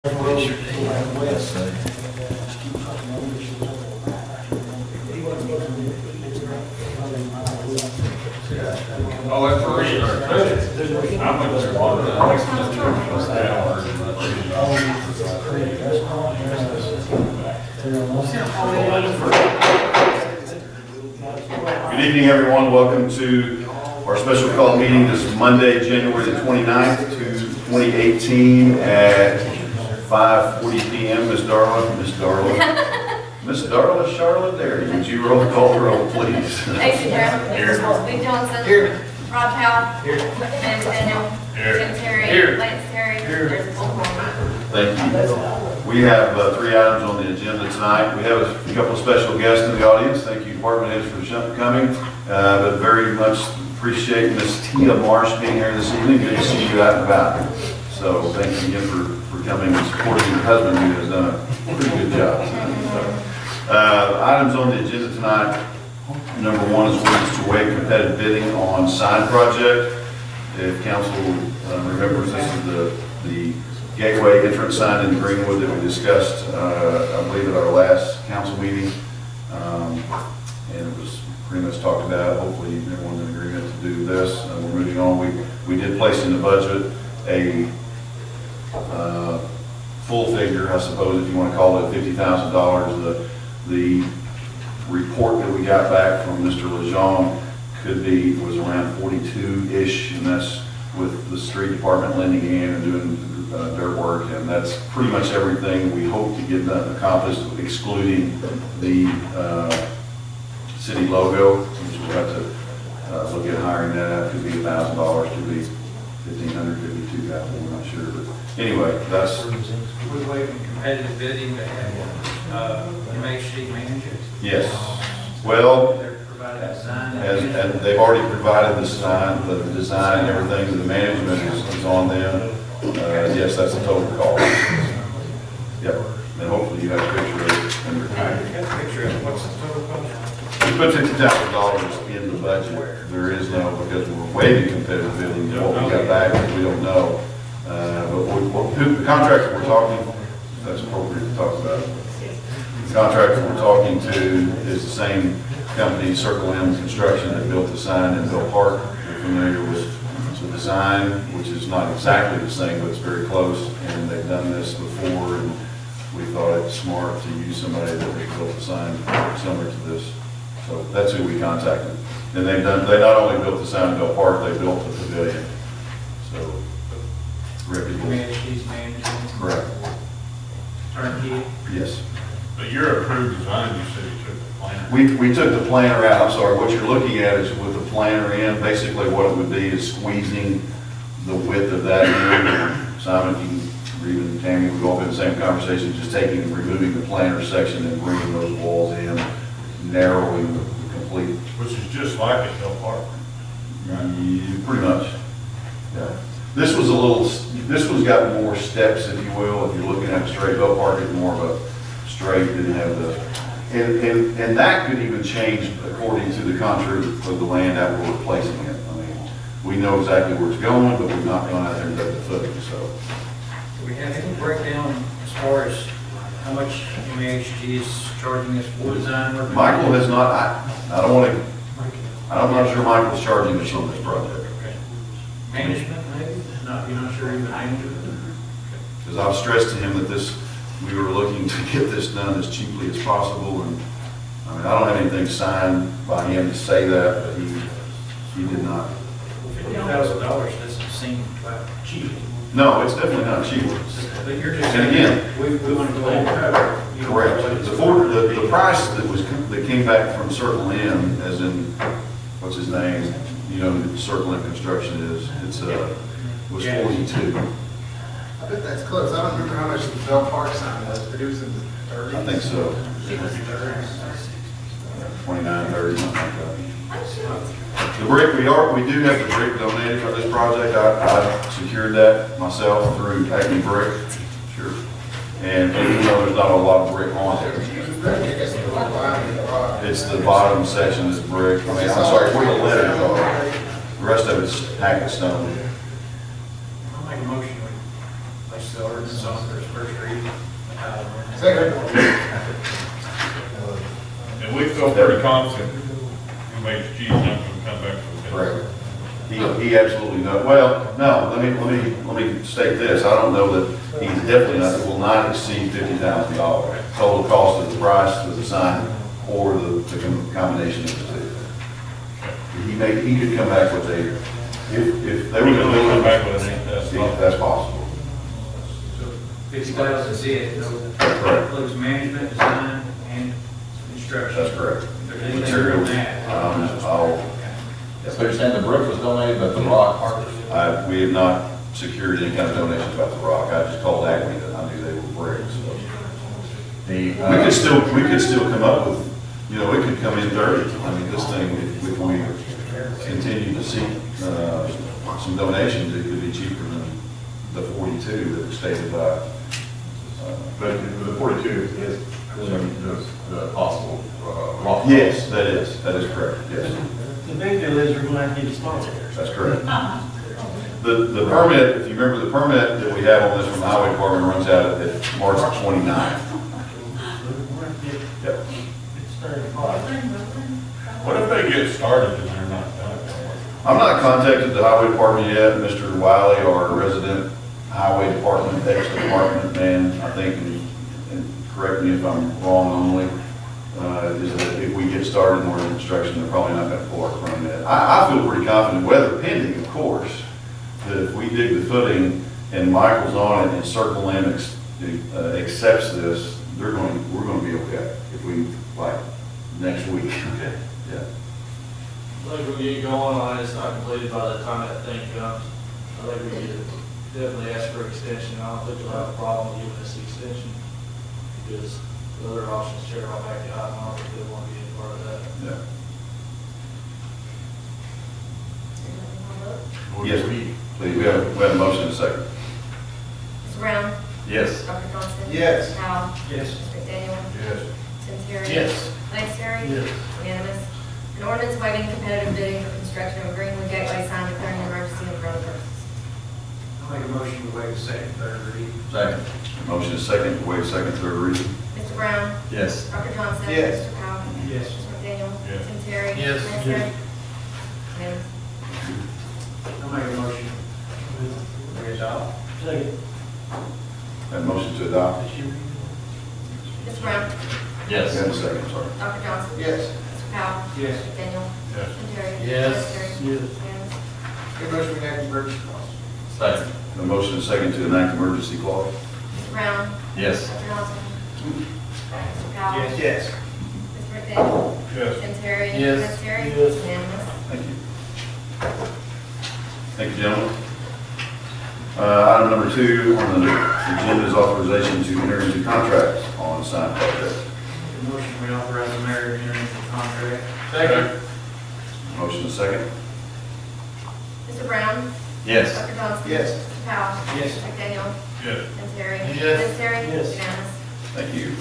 Oh, that's for research. I went there Good evening, everyone. Welcome to our special call meeting this Monday, January the 29th, 2018 at 5:40 p.m. Miss Darla Charlotte Dairy, would you roll call the roll, please? Stacy Brown. Here. Big Johnson. Here. Rob Powell. Here. Ben Daniel. Here. Tim Terry. Here. Lance Terry. Here. There's one more. Thank you. We have 3 items on the agenda tonight. We have a couple of special guests in the audience. Thank you, department heads, for coming. But very much appreciate Miss Tia Marsh being here this evening. Good to see you out and about. So thank you again for coming and supporting your husband, who has done a pretty good job. Items on the agenda tonight. Number 1 is ordinance to waive competitive bidding on sign project. If council remembers, this is the gateway entrance sign in Greenwood that we discussed, I believe, at our last council meeting. And it was pretty much talked about. Hopefully everyone's in agreement to do this. We're moving on. We did place in the budget a full figure, I suppose, if you want to call it $50,000. The report that we got back from Mr. Lejeune was around 42-ish, and that's with the street department lending in and doing dirt work, and that's pretty much everything we hope to get done, accomplished, excluding the city logo, which we'll have to look at hiring that out. Could be $1,000, could be $1,500, could be $2,000, we're not sure. But anyway, that's. We're waiving competitive bidding to have MHC manage it. Yes. Well, They're providing a sign. and they've already provided the sign, the design and everything, the management is on them. Yes, that's a total cost. Yep, and hopefully you have a picture of it in your package. Got a picture of it. What's the total cost? We put $50,000 in the budget. There is no, because we're waiving competitive bidding, what we got back, we don't know. But the contractor we're talking, that's appropriate to talk about. The contractor we're talking to is the same company, Circle M Construction, that built the sign in Bill Park. We're familiar with the design, which is not exactly the same, but it's very close. And they've done this before, and we thought it smart to use somebody that has built a sign similar to this. So that's who we contacted. And they not only built the sign in Bill Park, they built the pavilion. So, reputable. MHC's management. Correct. Turnkey. Yes. But your approved design, you said you took the plan. We took the planner out. I'm sorry, what you're looking at is with the planner in, basically what it would be is squeezing the width of that in. Simon, or even Tammy, we've all been in the same conversation, just taking and removing the planner section and bringing those walls in, narrowing the complete. Which is just like at Hill Park. Pretty much. Yeah. This one's got more steps, if you will. If you're looking at a straight Bell Park, it's more of a straight, didn't have the, and that could even change according to the contour of the land that we're replacing it. I mean, we know exactly where it's going, but we've not gone out there and done the footing, so. Do we have any breakdown as far as how much MHC is charging us for design work? Michael has not, I'm not sure Michael's charging us on this project. Okay. Management, maybe? You're not sure even management? Because I've stressed to him that we were looking to get this done as cheaply as possible, and I mean, I don't have anything signed by him to say that, but he did not. $50,000 doesn't seem cheap. No, it's definitely not cheap. But you're just And again, we want to go ahead and cover. Correct. The price that came back from Circle M, as in, what's his name? You know who Circle M Construction is. Was 42. I bet that's close. I don't remember how much the Bell Park sign was, but it was in the 30s. I think so. 29, 30, something like that. The brick, we do have the brick donated for this project. I secured that myself through Acme Brick. Sure. And even though there's not a lot of brick on it, it's the bottom section is brick. I mean, I'm sorry, where the letters are. The rest of it's packaged stone. I'll make a motion. Let's start this on first first reading. Second. And we feel pretty confident MHG is not gonna come back with it. Correct. He absolutely not, well, no, let me state this, I don't know that he's definitely not, it will not exceed $50,000. Total cost of the price of the sign or the combination of the two. He could come back with a, if they were We're to gonna come do back with an $8,000. that's possible. So 50,000 is it, so Correct. includes management, design, and construction. That's correct. If there's anything more than that. So you're saying the brick was donated, but the rock? We have not secured any kind of donations about the rock, I just called Acme that I knew they were bricks, so. We could still come up with, it could come in 30. I mean, this thing, if we continue to seek some donations, it could be cheaper than the 42 that was stated by. But the 42 is the possible rock. Yes, that is correct, yes, The big deal is we're gonna have to get a sponsor. that's correct. The permit, if you remember, the permit that we have on this from the highway department runs out at March 29th. Yep. It's 35. What if they get started and they're not done? I'm not contacted the highway department yet. Mr. Wiley, our resident highway department, ex-department man, I think, and correct me if I'm wrong only, is that if we get started and we're in construction, they're probably not gonna pull our permit. I feel pretty confident, weather pending, of course, that if we dig the footing and Michael's on it and Circle Lim accepts this, we're gonna be okay if we, like, next week. Okay. Yeah. I think we get going on it, it's not completed by the time that thing comes. I think we could definitely ask for extension. I don't think we'll have a problem giving us the extension because the other options tear right back out, and I don't think they want to be a part of that. Yeah. Or Yes, do we- please, we have a motion and a second. Mr. Brown? Yes. Dr. Johnson? Yes. Mr. Powell? Yes. Mr. McDaniel? Yes. Tim Terry? Yes. Lance Terry? Yes. Unanimous. An ordinance waiving competitive bidding for construction of a Greenwood gateway sign declaring an emergency and for other purposes. I'll make a motion to waive the second, third reading. Second. Motion is second, to waive second, third reading. Mr. Brown? Yes. Dr. Johnson? Yes. Mr. Powell? Yes. Mr. McDaniel? Yes. Tim Terry? Yes. Lance Terry? Unanimous. I'll make a motion to adopt. Second. Have a motion to adopt. Mr. Brown? Yes. We have a second, sorry. Dr. Johnson? Yes. Mr. Powell? Yes. McDaniel? Yes. Tim Terry? Yes. Lance Terry? Yes. Unanimous. Make a motion to enact emergency clause. Second. A motion is second to enact emergency clause. Mr. Brown? Yes. Dr. Johnson? Mr. Powell? Yes. Yes. Mr. McDaniel? Yes. Tim Terry? Yes. Lance Terry? Yes. Unanimous. Thank you. Thank you, gentlemen. Item number 2 on the agenda is authorization to enter into contracts on sign project. Make a motion we authorize the mayor to enter into the contract. Second. Motion is second. Mr. Brown? Yes. Dr. Johnson? Yes. Mr. Powell? Yes. Mr. McDaniel? Yes. Tim Terry? Yes. Lance Terry? Yes. Unanimous. Thank you.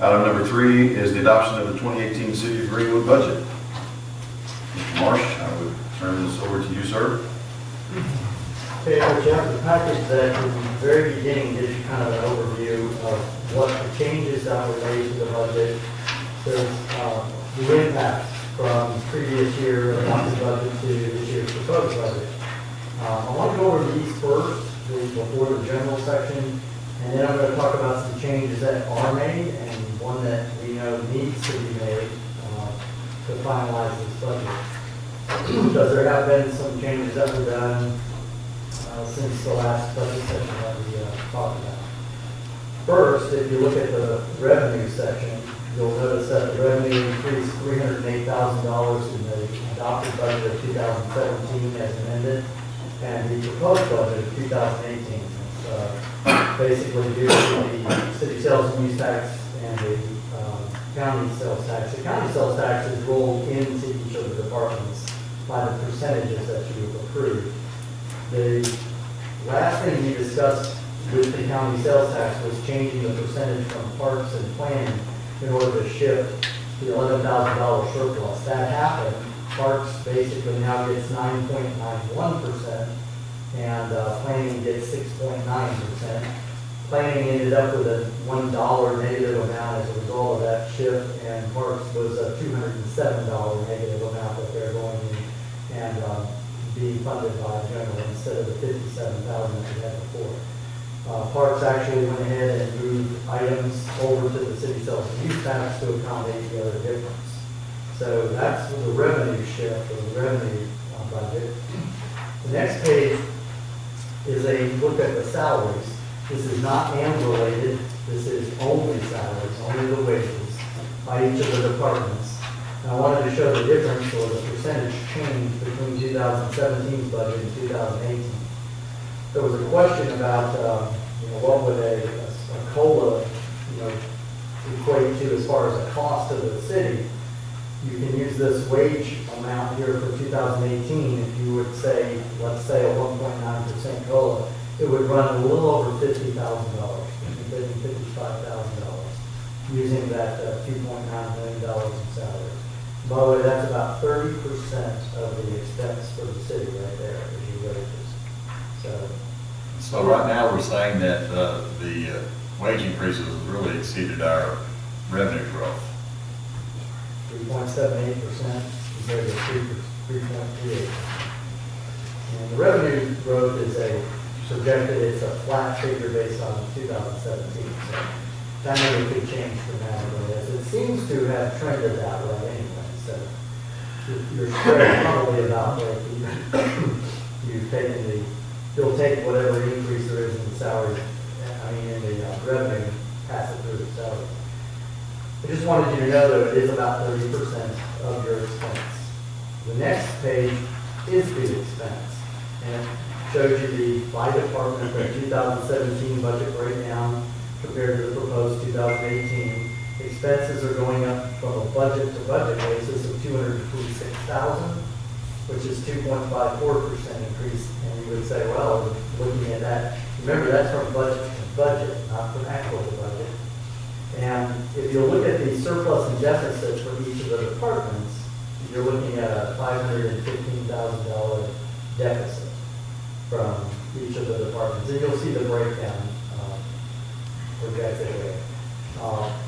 Item number 3 is the adoption of the 2018 City of Greenwood budget. Mr. Marsh, I would turn this over to you, sir. Okay, Jeff, the package that in the very beginning gives you kind of an overview of what the changes that were made to the budget. There's the impacts from previous year adopted budget to this year's proposed budget. I want to go over these first, before the general section, and then I'm going to talk about some changes that are made and one that we know needs to be made to finalize this budget. Because there have been some changes that were done since the last budget session that we talked about. First, if you look at the revenue section, you'll notice that the revenue increased $308,000 in the adopted budget of 2017 as amended, and the proposed budget of 2018. It's basically due to the city sales and use tax and the county sales tax. The county sales tax is rolled into each of the departments by the percentages that you've approved. The last thing we discussed with the county sales tax was changing the percentage from parks and planning in order to shift the $11,000 surplus. That happened. Parks basically now gets 9.91%, and planning gets 6.9%. Planning ended up with a $1 negative amount as a result of that shift, and Parks was a $207 negative amount that they're going in and being funded by general instead of the $57,000 that we had before. Parks actually went ahead and moved items over to the city sales and use tax to accommodate the other difference. So that's the revenue shift or the revenue budget. The next page is a look at the salaries. This is not AM related, this is only salaries, only the wages by each of the departments. And I wanted to show the difference or the percentage change between 2017's budget and 2018. There was a question about, what would a COLA, equate to as far as a cost to the city. You can use this wage amount here for 2018. If you would say, let's say a 1.9% COLA, it would run a little over $50,000, $55,000, using that $2.9 million in salary. By the way, that's about 30% of the expense for the city right there, is your wages. So right now, we're saying that the wage increases have really exceeded our revenue growth. 3.78% compared to 3.38. And the revenue growth is projected, it's a flat figure based on 2017. So that maybe could change dramatically, as it seems to have trended that way anyway. So your spread is probably about like you'll take whatever increase there is in the salary, in the revenue, pass it through the salary. I just wanted you to know that it is about 30% of your expense. The next page is the expense, and it shows you the by department, the 2017 budget breakdown compared to the proposed 2018. Expenses are going up from a budget to budget basis of $246,000, which is 2.54% increase. And you would say, well, looking at that, remember that's from budget to budget, not from actual to budget. And if you look at the surplus and deficits for each of the departments, you're looking at a $515,000 deficit from each of the departments. And you'll see the breakdown projected there.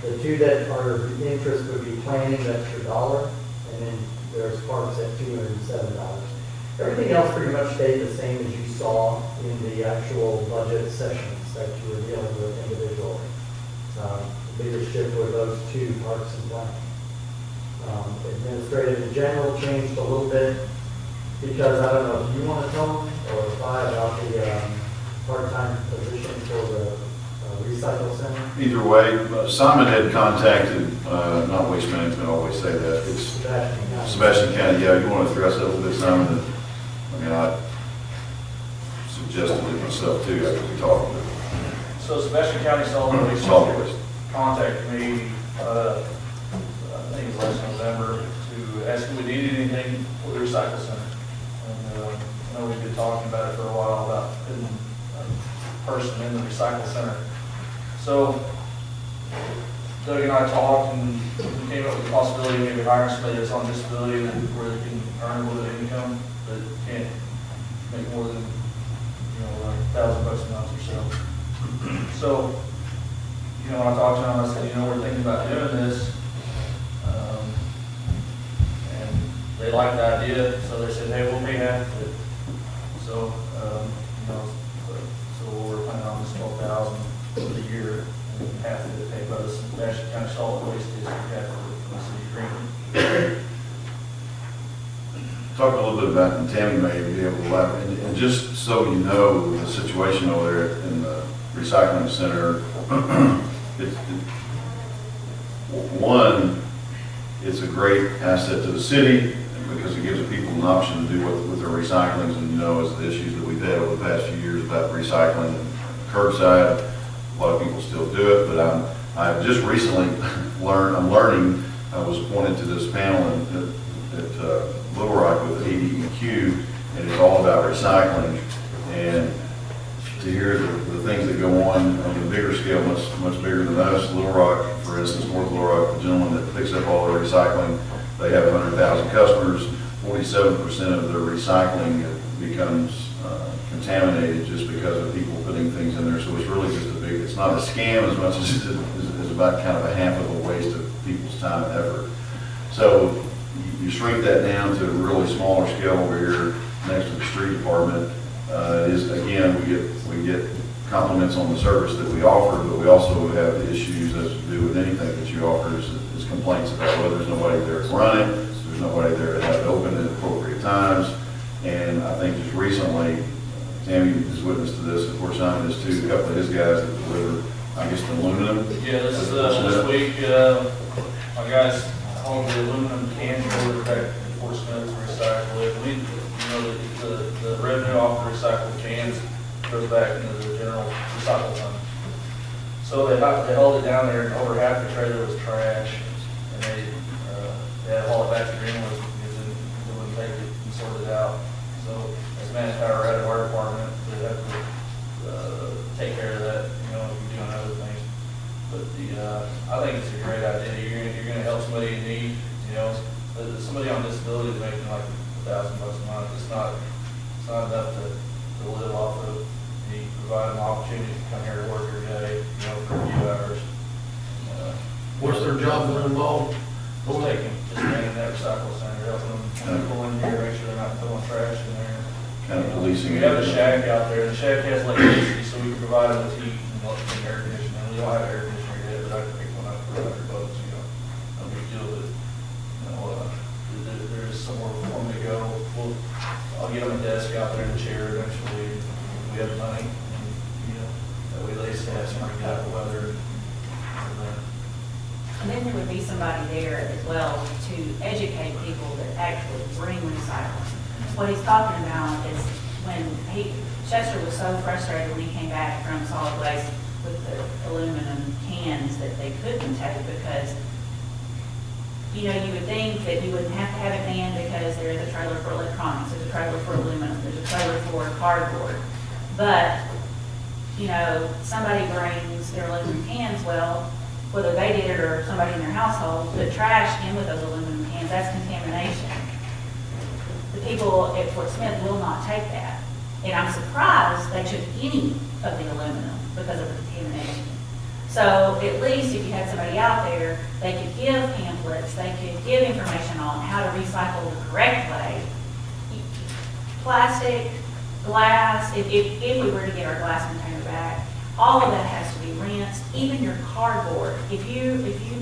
The two that are the interest would be planning, that's your dollar, and then there's Parks at $207. Everything else pretty much stayed the same as you saw in the actual budget sessions that you were dealing with individually. The biggest shift were those two, Parks and planning. Administrative in general changed a little bit because I don't know if you want to tell them or if I about the part-time position for the recycle center. Either way, Simon had contacted, not Waste Management, I always say that, it's Sebastian County. Yeah, you want to address that a little bit, Simon? I suggested it myself too after we talked. So Sebastian County Solid Waste Solid Waste. contacted me, I think it was last November, to ask if we needed anything for the recycle center. And I know we've been talking about it for a while, about putting a person in the recycle center. So Doug and I talked and we came up with the possibility of maybe hiring somebody that's on disability where they can earn a little bit of income, but can't make more than, like $1,000 a month or so. So, when I talked to them, I said, we're thinking about doing this. And they liked the idea, so they said, hey, we'll pay half of it. So, so we're planning on this $12,000 for the year, and half of it paid by the Sebastian County Solid Waste District, half of it from the city of Greenwood. Talk a little bit about, and Tammy may be able to elaborate, and just so you know, the situation over there in the recycling center, it's a great asset to the city because it gives people an option to do with their recyclings, and as the issues that we've had over the past few years about recycling and curbside, a lot of people still do it, but I've just recently learning, I was appointed to this panel at Little Rock with ADEQ, and it's all about recycling, and to hear the things that go on a bigger scale, much bigger than us. Little Rock, for instance, North Little Rock, the gentleman that picks up all their recycling, they have 100,000 customers, 47% of their recycling becomes contaminated just because of people putting things in there, so it's really just it's it's not a scam as much as it is about kind of a half of a waste of people's time and effort. So you shrink that down to a really smaller scale over here next to the street department. Is again, we get compliments on the service that we offer, but we also have issues as to do with anything that you offer is complaints about whether there's nobody there to run it, there's nobody there to have it open at appropriate times. And I think just recently, Tammy is witness to this, of course, I'm this too, a couple of his guys that deliver, I guess, the aluminum. Yeah, this week, my guys hauled the aluminum cans over back to Fort Smith to recycle it. We, you know, the revenue off the recycled cans goes back into the general recycle fund. So they held it down there, and over half the trailer was trash, and they had to haul it back to Greenwood because they wouldn't take it and sort it out. So as manpower at our department, they have to take care of that, you know, if you're doing other things. But I think it's a great idea. You're gonna help somebody in need, you know. Somebody on disability is making like $1,000 a month. It's not enough to live off of. You provide them opportunity to come here to work every day, you know, for a few hours. What's their job involved? We'll take them, just manning that recycle center, helping them pull in here, make sure they're not throwing trash in there. Kind of policing. We have a shack out there. The shack has electricity, so we can provide them with heat and air conditioning. We don't have air conditioner yet, but I can pick one up for $100, you know. No big deal, but, you know, there is somewhere for them to go. I'll get them a desk out there and a chair eventually. We have money, and, you know, that way they stay have some type of weather. And then there would be somebody there as well to educate people that actually bring recycling. What he's talking about is when Chester was so frustrated when he came back from solid waste with the aluminum cans that they couldn't take because, you know, you would think that you wouldn't have to have a can because there is a trailer for electronics, there's a trailer for aluminum, there's a trailer for cardboard. But, you know, somebody brings their aluminum cans, well, whether they did it or somebody in their household, put trash in with those aluminum cans, that's contamination. The people at Fort Smith will not take that. And I'm surprised they took any of the aluminum because of the contamination. So at least if you had somebody out there, they could give pamphlets, they could give information on how to recycle the correct way. Plastic, glass, if we were to get our glass container back, all of that has to be rinsed, even your cardboard. If you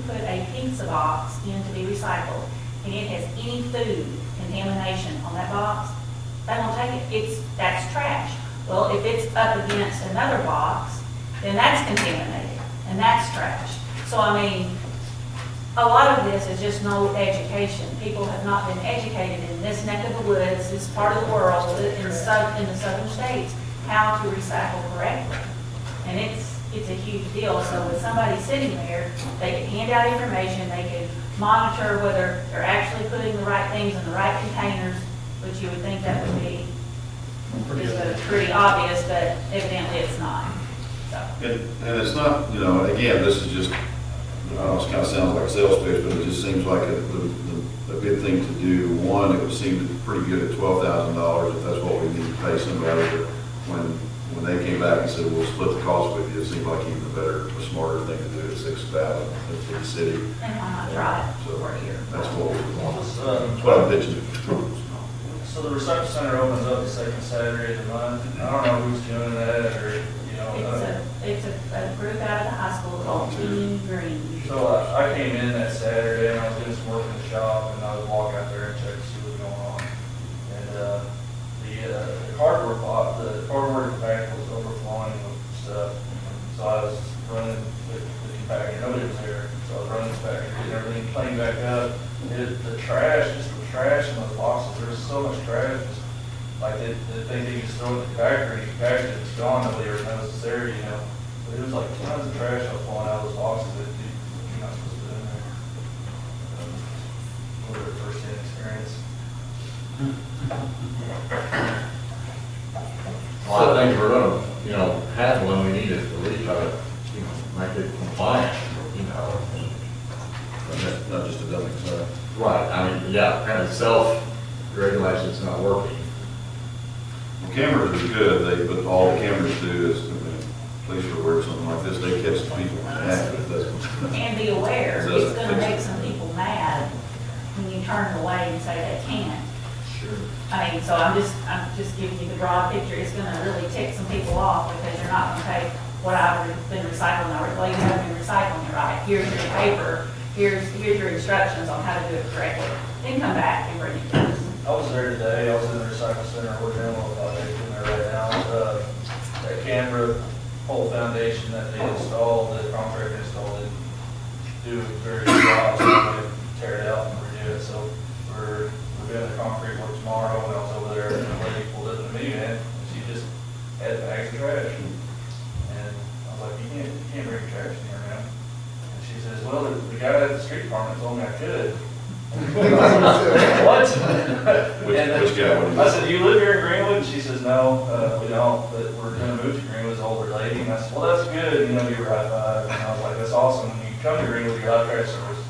put a pizza box in to be recycled and it has any food contamination on that box, they won't take it. That's trash. Well, if it's up against another box, then that's contaminated and that's trash. So I mean, a lot of this is just no education. People have not been educated in this neck of the woods, this part of the world, in the southern states, how to recycle correctly. And it's a huge deal. So with somebody sitting there, they can hand out information, they can monitor whether they're actually putting the right things in the right containers, which you would think that would be pretty obvious, but evidently it's not. So. And it's not, you know, again, this is just, I don't know, it kind of sounds like sales pitch, but it just seems like a good thing to do. One, it would seem pretty good at $12,000 if that's what we need to pay somebody. But when they came back and said, we'll split the cost with you, it seemed like even a smarter thing to do at $6,000 for the city. And why not try it So for a year? that's what we want. That's That's what I'm pitching. So the reception center opens up the second Saturday of the month. I don't know who's doing that, or, you know. It's a group out of the high school called Team Green. So I came in that Saturday and I was doing some work in the shop and I would walk out there and check to see what's going on. And the cardboard box, the cardboard compactor was overflowing with stuff. So I was running the compactor, nobody was there. So I was running the compactor, getting everything cleaned back up. The trash, just the trash in those boxes, there was so much trash. Like they think they just throw it in the compactor and the compactor is gone, nobody ever knows it's there, you know. But it was like tons of trash that was falling out of those boxes that you're not supposed to put in there. A little bit of first-hand experience. Well, I think we're gonna, you know, have one, we need to at least try to, you know, make it compliant, you know. Not just a dumping site. Right, I mean, yeah, kind of self-regulation's not working. Well, cameras are good, but all the cameras do is police are aware of something like this, they catch the people in the act, but it doesn't. And be aware, It it's doesn't gonna fix make it. some people mad when you turn it away and say they can't. I mean, so I'm just giving you the broad picture, it's gonna really tick some people off because you're not gonna take what I've been recycling already, well, you haven't been recycling it right, here's your paper, here's your instructions on how to do it correctly, then come back and bring it to us. I was there today, I was in the recycle center, we're doing a lot in there right now. That Canberra whole foundation that they installed, the contractor installed, didn't do a very good job, so we tear it out and redo it. So we're doing the concrete work tomorrow, and I was over there, and the lady pulled up in the minivan, and she just had bags of trash. And I was like, you can't bring trash in here, man. And she says, well, the guy at the street department told me I could. What? Which guy? I said, you live here in Greenwood? And she says, no, we don't, but we're gonna move to Greenwood, this older lady. And I said, well, that's good, you know, give her a high five. And I was like, that's awesome, when you come to Greenwood, you got trash service.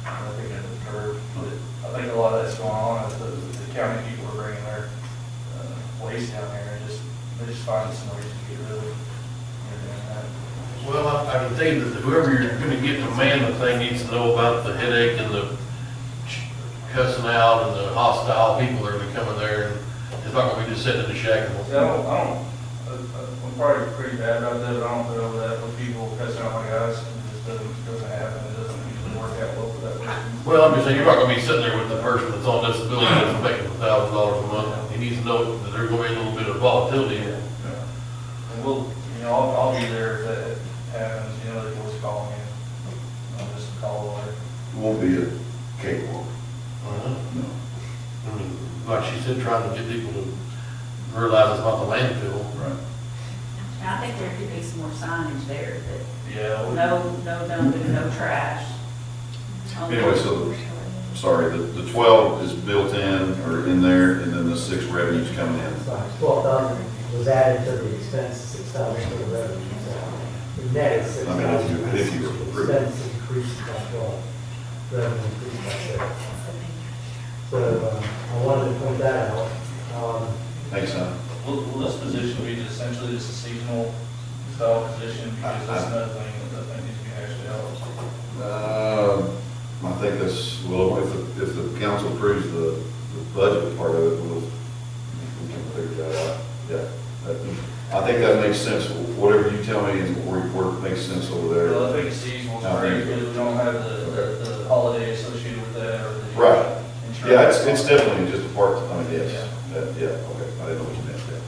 I think it's a curve, but I think a lot of that's going on, is the county people are bringing their waste down there, and they're just finding some ways to get rid of it. Well, I can tell you that whoever you're gonna get to man the thing needs to know about the headache and the cussing out and the hostile people that are gonna come in there, and it's not gonna be just sitting in the shack. See, I'm probably pretty bad about that, but I don't put over that with people cussing out my guys. It just doesn't happen, it doesn't usually work out well for that person. Well, I'm just saying, you're not gonna be sitting there with the person that's on disability that's making $1,000 a month. He needs to know that there's gonna be a little bit of volatility. Yeah. And we'll, I'll be there if that happens, they can always call me. I'll just call away. It won't be a cakewalk. No. I mean, like she said, trying to get people to realize it's not the landfill. Right. And I think there could be some more signage there Yeah. that no dumping, no trash. Anyway, so, sorry, the 12 is built in, or in there, and then the 6 revenues coming in. 12,000 was added to the expense, 6,000 to the revenue. So the net is 6,000. I mean, if you approve. Expense increased by 12, revenue increased by 6. So I wanted to point that out. Thanks, son. Will this position be essentially just a seasonal style position, because that's another thing that needs to be actually helped? I think that's, well, if the council approves the budget part of it, we can figure that out. Yeah. I think that makes sense. Whatever you tell me is what makes sense over there. Well, I think it's seasonal, because we don't have the holiday associated with that, or the. Right. insurance. Yeah, it's definitely just a part, I mean, yes. Yeah, okay. I didn't know what you meant there.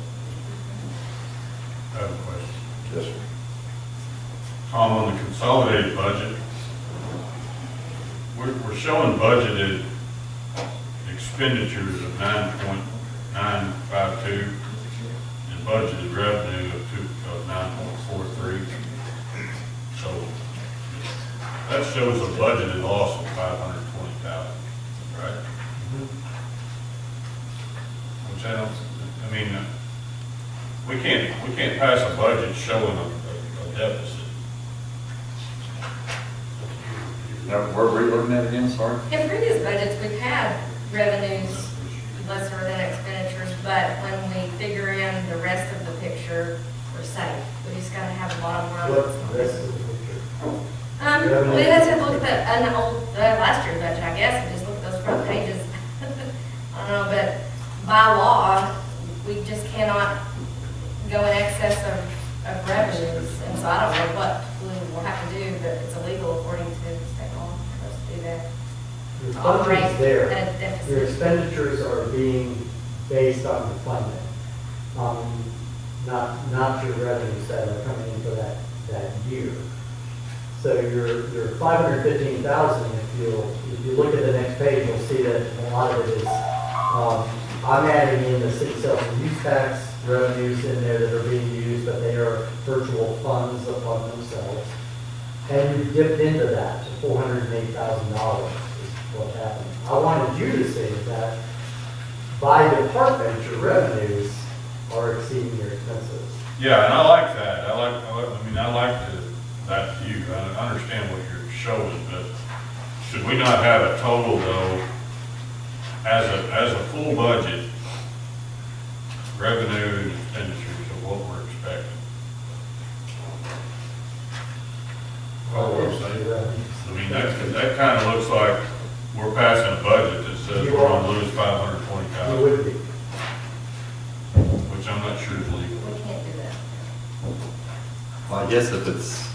I have a question. Yes, sir. Tom, on the consolidated budget, we're showing budgeted expenditures of 9.952 and budgeted revenue of 9.43. So that shows a budgeted loss of 520,000, right? Which I mean, we can't pass a budget showing a deficit. Now, where were you looking at again, sorry? In previous budgets, we've had revenues lesser than expenditures, but when we figure in the rest of the picture, we're safe. We just gotta have a bottom What's line. the rest of the picture? We had to look at an old, last year's budget, I guess, and just look at those front pages. I don't know, but by law, we just cannot go in excess of revenues, and so I don't know what we'll have to do, but it's illegal according to state law for us to do that. Your Operate funding's there. at a deficit. Your expenditures are being based on the funding, not your revenues that are coming in for that year. So your 515,000, if you look at the next page, you'll see that a lot of it is, I'm adding in the city sales and use tax revenues in there that are being used, but they are virtual funds upon themselves. And you dipped into that to $408,000 is what happened. I wanted you to see that by department, your revenues are exceeding your expenses. Yeah, and I like that. I like that view. I understand what you're showing, but should we not have a total though, as a full budget, revenue and expenditures of what we're expecting? Follow what I'm saying? I mean, that kind of looks like we're passing a budget that says we're gonna lose You $520,000, would be. which I'm not sure is legal. We can't do that. Well, I guess if it's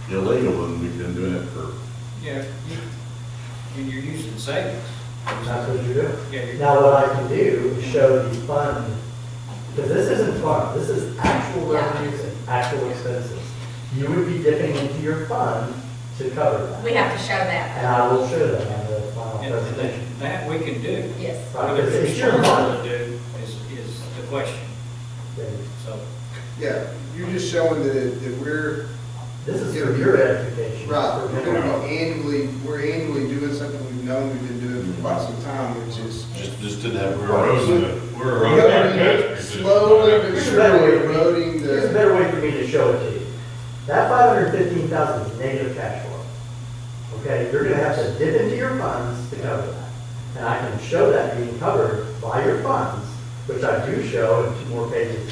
illegal, then we've been doing it for, Yeah, when you're using savings. That's what you do. Yeah, you're. Now, what I can do is show the fund, because this isn't fund, this is actual Yeah. revenues and actual expenses. You would be dipping into your fund to cover that. We have to show And that. I will show that on the final And presentation. that we can do. Yes. Right, Whether because it's it's your responsible money. to do is the question, so. Yeah, you're just showing that we're, This is for your edification. right, for we're me. gonna be we're annually doing something we've known we've been doing for quite some time, which is Just didn't have. We're eroding our tax position. slowly but Here's a better way surely for me, eroding here's a the, better way for me to show it to you. That 515,000 is negative cash flow. Okay, you're gonna have to dip into your funds to cover that. And I can show that being covered by your funds, which I do show in 2 more pages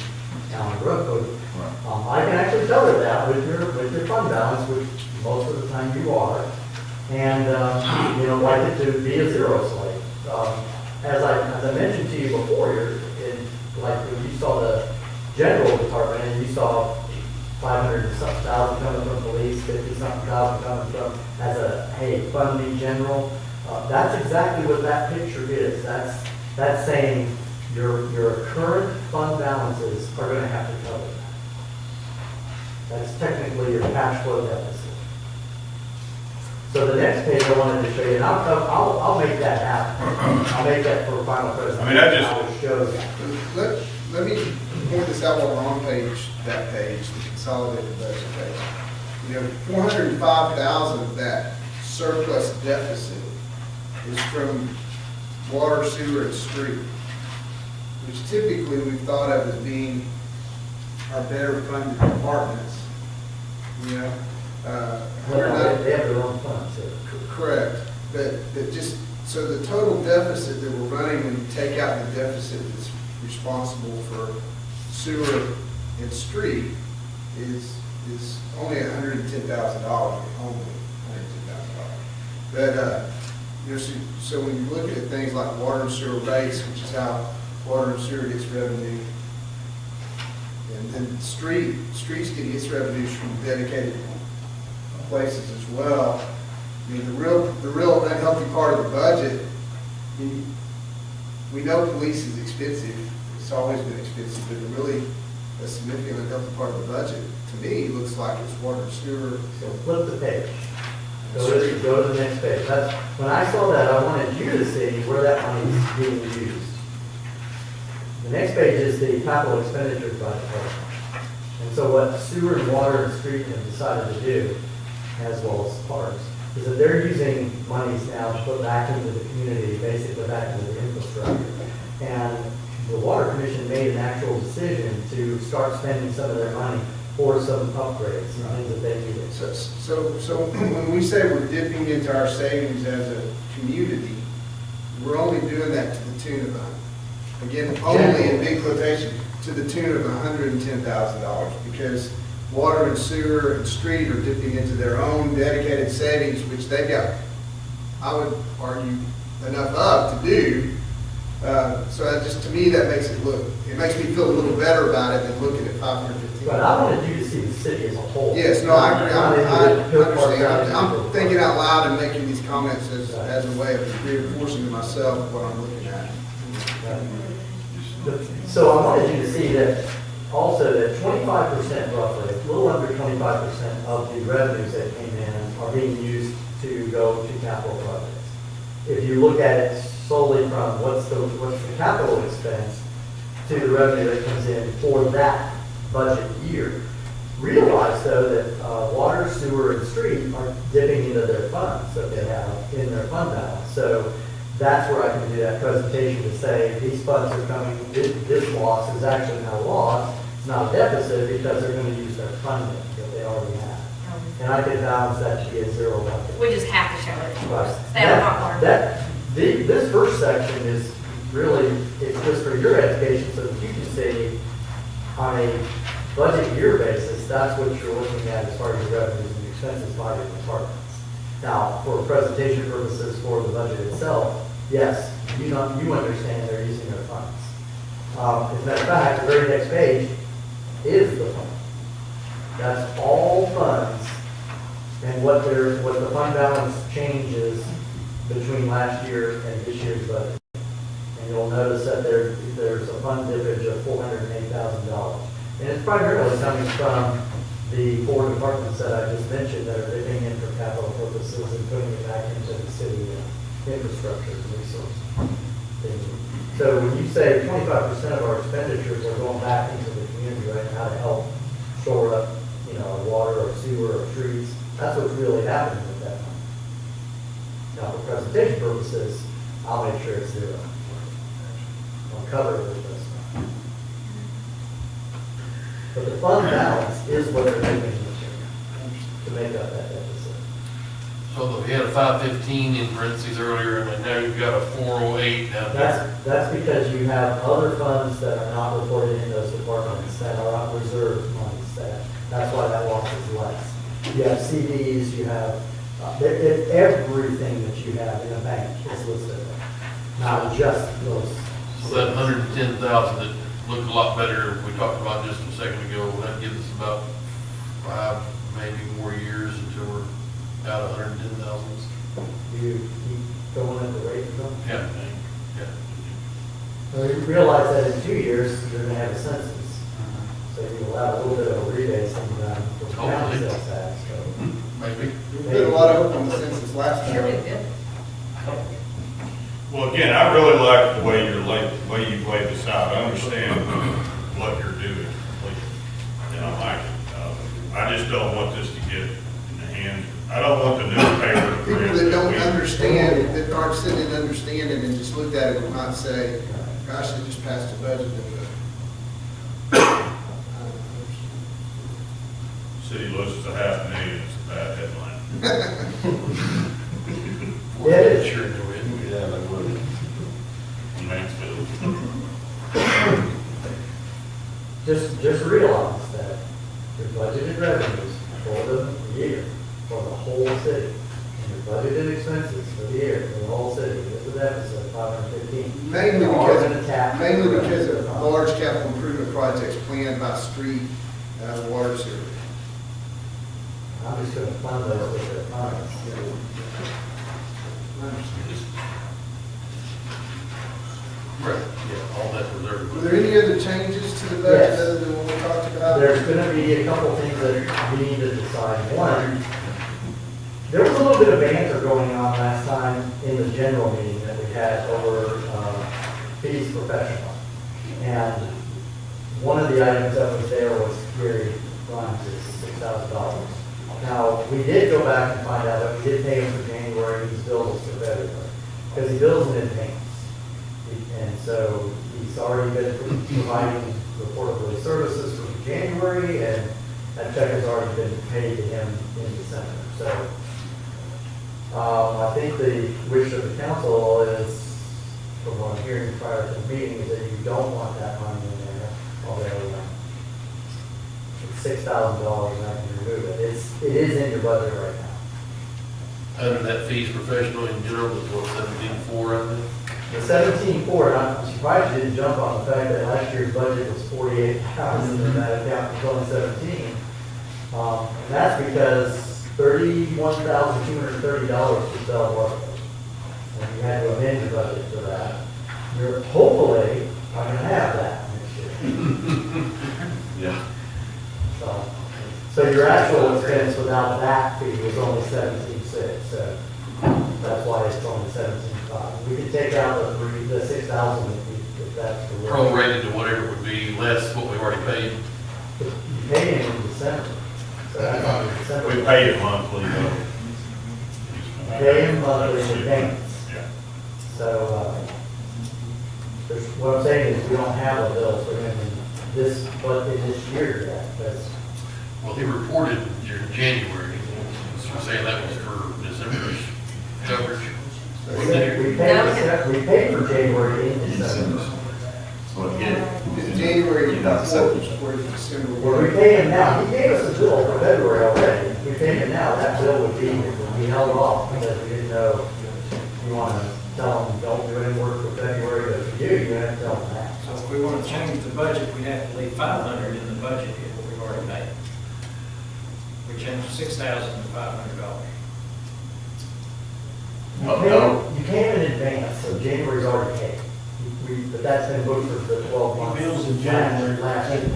down the road. I can actually cover that with your fund balance, which most of the time you are. And, like it to be a zero slate. As I mentioned to you before, when you saw the general department and you saw 500 and something thousand coming from police, 50 something thousand coming from, as a, hey, fund me general. That's exactly what that picture is. That's saying your current fund balances are gonna have to cover that. That's technically your cash flow deficit. So the next page I wanted to show you, and I'll make that happen. I'll make that for a final presentation. I mean, that just- I'll show that. let me point this out while we're on that page, the consolidated budget page. 405,000 of that surplus deficit is from water, sewer, and street, which typically we've thought of as being our better funded departments. Well, they have their own funds, so. Correct, but just, so the total deficit that we're running, when you take out the deficit that's responsible for sewer and street, is only $110,000, only $110,000. But, so when you look at things like water and sewer rates, which is how water and sewer gets revenue, and then streets get its revenues from dedicated places as well. I mean, the real unhealthy part of the budget, I mean, we know police is expensive, it's always been expensive, but really a significant unhealthy part of the budget, to me, looks like it's water and sewer. So flip the page. Go to the next page. When I saw that, I wanted you to see where that money is being used. The next page is the capital expenditure budget. And so what sewer and water and street have decided to do, as well as parks, is that they're using monies now to put back into the community, basically back into the infrastructure. And the Water Commission made an actual decision to start spending some of their money for some upgrades and things that they needed. So when we say we're dipping into our savings as a community, we're only doing that to the tune of, again, only in big quotation, to the tune of $110,000, because water and sewer and street are dipping into their own dedicated savings, which they've got, I would argue, enough of to do. So that just, to me, that makes me feel a little better about it than looking at 515. But I wanted you to see the city as a whole. Yes, no, I agree. I understand. I'm I'm thinking out loud and making these comments as a way of reinforcing to myself what I'm looking at. So I wanted you to see that also that 25% roughly, a little under 25% of the revenues that came in are being used to go to capital projects. If you look at it solely from what's the capital expense to the revenue that comes in for that budget year, realize though that water, sewer, and street are dipping into their funds that they have in their fund balance. So that's where I can do that presentation to say these funds are coming, this loss is actually not a loss, it's not a deficit because they're going to use their funding that they already have. And I can balance that to be a zero bucket. We just have to show it. Right. Stay on hot water. This first section is really, it's just for your education so that you can see on a budget year basis, that's what you're looking at as far as your revenues and expenses by the departments. Now, for presentation purposes for the budget itself, yes, you understand they're using their funds. As a matter of fact, the very next page is the fund. That's all funds, and what the fund balance changes between last year and this year's budget. And you'll notice that there's a fund dippage of $408,000. And it's primarily coming from the 4 departments that I just mentioned that are dipping in for capital purposes and putting it back into the city infrastructure and resource. So when you say 25% of our expenditures are going back into the community right now to help shore up, our water or sewer or streets, that's what's really happening with that money. Now, for presentation purposes, I'll make sure it's zero. I'll cover it with this. But the fund balance is what they're making this year to make up that deficit. So we had a 515 in parentheses earlier, and then now you've got a 408 down there. That's because you have other funds that are not reported in those departments that are on reserve monies. That's why that loss is less. You have CDs, you have, everything that you have in a bank is listed there, not just those. So that 110,000 that looked a lot better, we talked about just a second ago, that gives us about 5, maybe more years until we're out of 110,000. You keep going at the rate of them. Yeah. So you realize that in 2 years, you're gonna have a census. So you will have a little bit of a rebate sometime for the county sales tax, so. Maybe. We put a lot of hope on the census last Sure we year. did. Well, again, I really like the way you've laid this out. I understand what you're doing, and I like it. I just don't want this to get in the hands, I don't want the newspaper to People print that don't we- understand, that aren't sitting and understanding and just looked at it and not say, gosh, they just passed a budget. City loses $500,000, it's a bad headline. Yeah, it is. Sure to win. Yeah, they would. Mansfield. Just realize that your budgeted revenues for the year, for the whole city, and your budgeted expenses for the year, for the whole city, is a deficit of 515. Mainly You are gonna tap mainly the because rest of the fund. large capital improvement projects planned by street, water sewer. I'm just gonna fund those with their funds. Right, yeah, all that reserve. Were there any other changes to the budget Yes. other than what we talked about? There's gonna be a couple things that we need to decide. One, there was a little bit of banter going on last time in the general meeting that we had over fees professional. And one of the items that was there was Gary Grimes' $6,000. Now, we did go back and find out that we did pay him for January, he's billed us for February, because he bills in advance. And so he's already been providing reportable services for January, and that check has already been paid to him in December. So I think the wish of the council is, from what I'm hearing prior to the meeting, is that you don't want that money in there, although it's $6,000 and I can remove it. It is in your budget right now. Under that fees professional in general, was what, 17.4, I think? The 17.4, and I'm surprised you didn't jump on the fact that last year's budget was 48,000 and that account was only 17. And that's because $31,230 to sell water. And you had to amend your budget for that. You're hopefully are going to have that next year. Yeah. So your actual expense without that fee was only 17.6, so that's why it's only 17.5. We could take out the 6,000 if that's the way. Prorated to whatever it would be, less what we've already paid. You pay him in December, so that's on the December. We pay it monthly, though. Pay him monthly in advance. Yeah. So, what I'm saying is we don't have a bill for him in this year yet, because Well, he reported during January, so we're saying that was for December's coverage. Wasn't it? we paid for January in December. Well, again, January you're not report accepting. for December. Well, we pay him now, he gave us a bill for February already, we pay him now, that bill would be held off, because we didn't know, you wanna tell them, don't do any work for February, but if you do, you have to tell them that. So if we want to change the budget, we'd have to leave 500 in the budget if what we've already made. We changed 6,000 to $500. You came in advance, so January's already paid. But that's been booked for the 12 months. Bills in January Last year.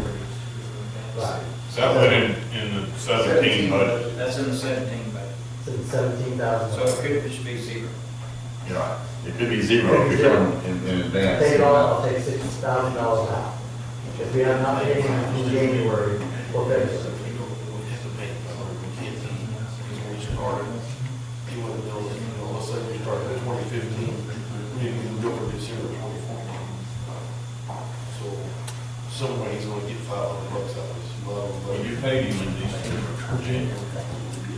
Right. Is that what in the 17 budget? That's in the 17 budget. It's 17,000. So it could just be zero. You're right. It could be zero if you come in advance. Take it off, I'll take $6,000 out. If we have not paid him in January, we'll pay it. Let's say we started in 2015, we didn't go for December 24. So some way he's gonna get $500 out of this. Well, you paid him in December.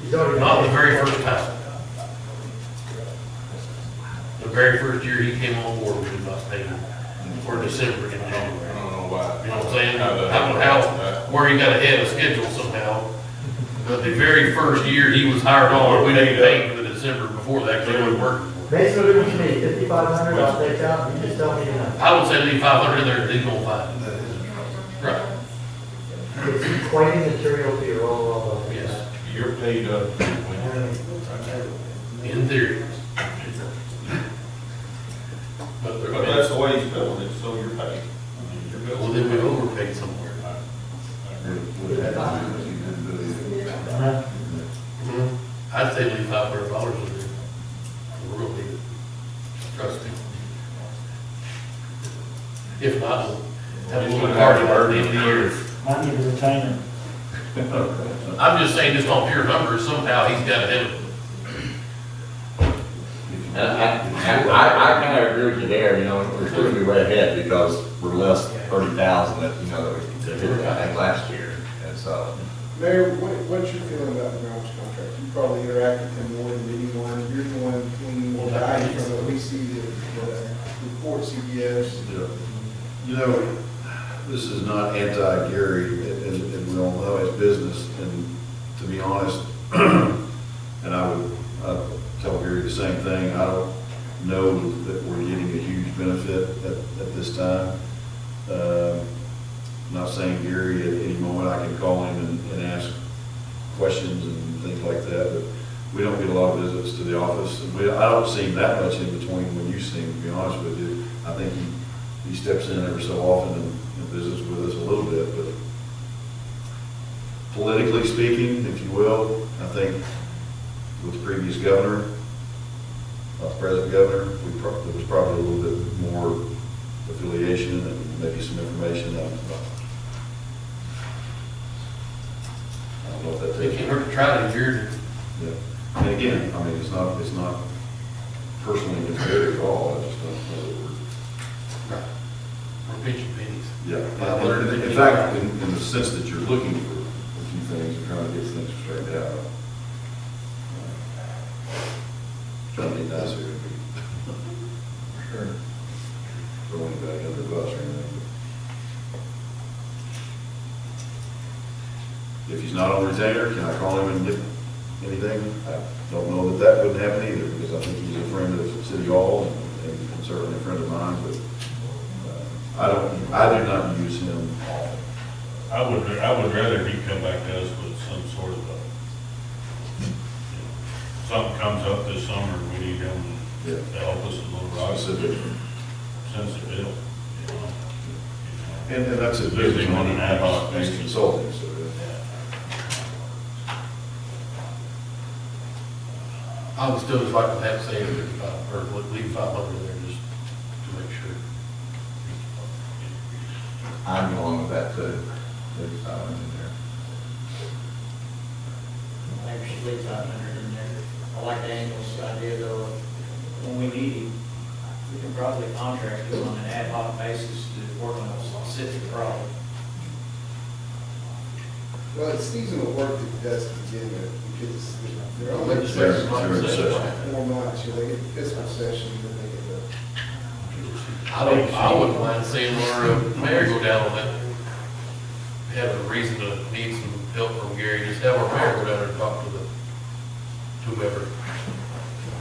He's already Not the paid. very first time. The very first year he came on board, we did not pay him for December and I January. don't know why. You know what I'm saying? Where he got ahead of schedule somehow. But the very first year he was hired on, we didn't pay him for the December before that, because he was working. Basically, what you need, 5,500, I'll take out, you just tell me the number. I would say leave 500 in there, he's gonna find it. Right, It's equating material to your overall budget. yes, You're paid up. in theory. But that's the way he's billing it, so you're paid. Well, then we overpaid somewhere. I'd say leave $500 in there. We're gonna need it. Trust me. If not, we'll have a little party at the end of the year. Might need a retainer. I'm just saying, just on pure numbers, somehow he's got ahead of it. And I kind of agree with you there, you know, we're still gonna be way ahead because we're less 30,000 that, you know, that we did, I think, last year. And so, Mayor, what's your feeling about the grounds contract? You probably interact with him more than anyone. You're the one gleaning more value from it. We see the reports he gives. You know, this is not anti-Gary, and we all know his business, and to be honest, and I'd tell Gary the same thing, I don't know that we're getting a huge benefit at this time. Not saying Gary, at any moment I can call him and ask questions and things like that, but we don't get a lot of visits to the office, and I don't see him that much in between when you see him, to be honest with you. I think he steps in every so often and visits with us a little bit, but politically speaking, if you will, I think with the previous governor, the present governor, there was probably a little bit more affiliation and maybe some information. I don't know if that It takes. can't hurt to try to hear. Yeah. And again, I mean, it's not personally against Gary at all, I just don't know that We're pinching pennies. yeah. In fact, in the sense that you're looking for a few things and trying to get things straightened out. Trying to be nice here. Sure. Throwing anybody under the bus or anything. If he's not on retainer, can I call him and get anything? I don't know that wouldn't happen either, because I think he's a friend of City Hall and certainly a friend of mine, but I do not use him. I would rather he come back to us with some sort of something comes up this summer, we need him Yeah. to help us a little rock. Specific. Sense of bill, you know. And that's his Usually business, on an ad hoc he's basis. consulting, so. I would still just like to have, say, or leave 500 in there just to make sure. I'm going with that too. There's something in there. Maybe we should leave 500 in there. I like Daniel's idea though, of when we need him, we can probably contract him on an ad hoc basis to work on a specific problem. Well, it's seasonal work that he does to begin with, because they're only They're in session. 4 months, you know, they get the fiscal session, then they get I wouldn't mind seeing our mayor go down on that. Have a reason to need some help from Gary, just have our mayor go down there and talk to whoever.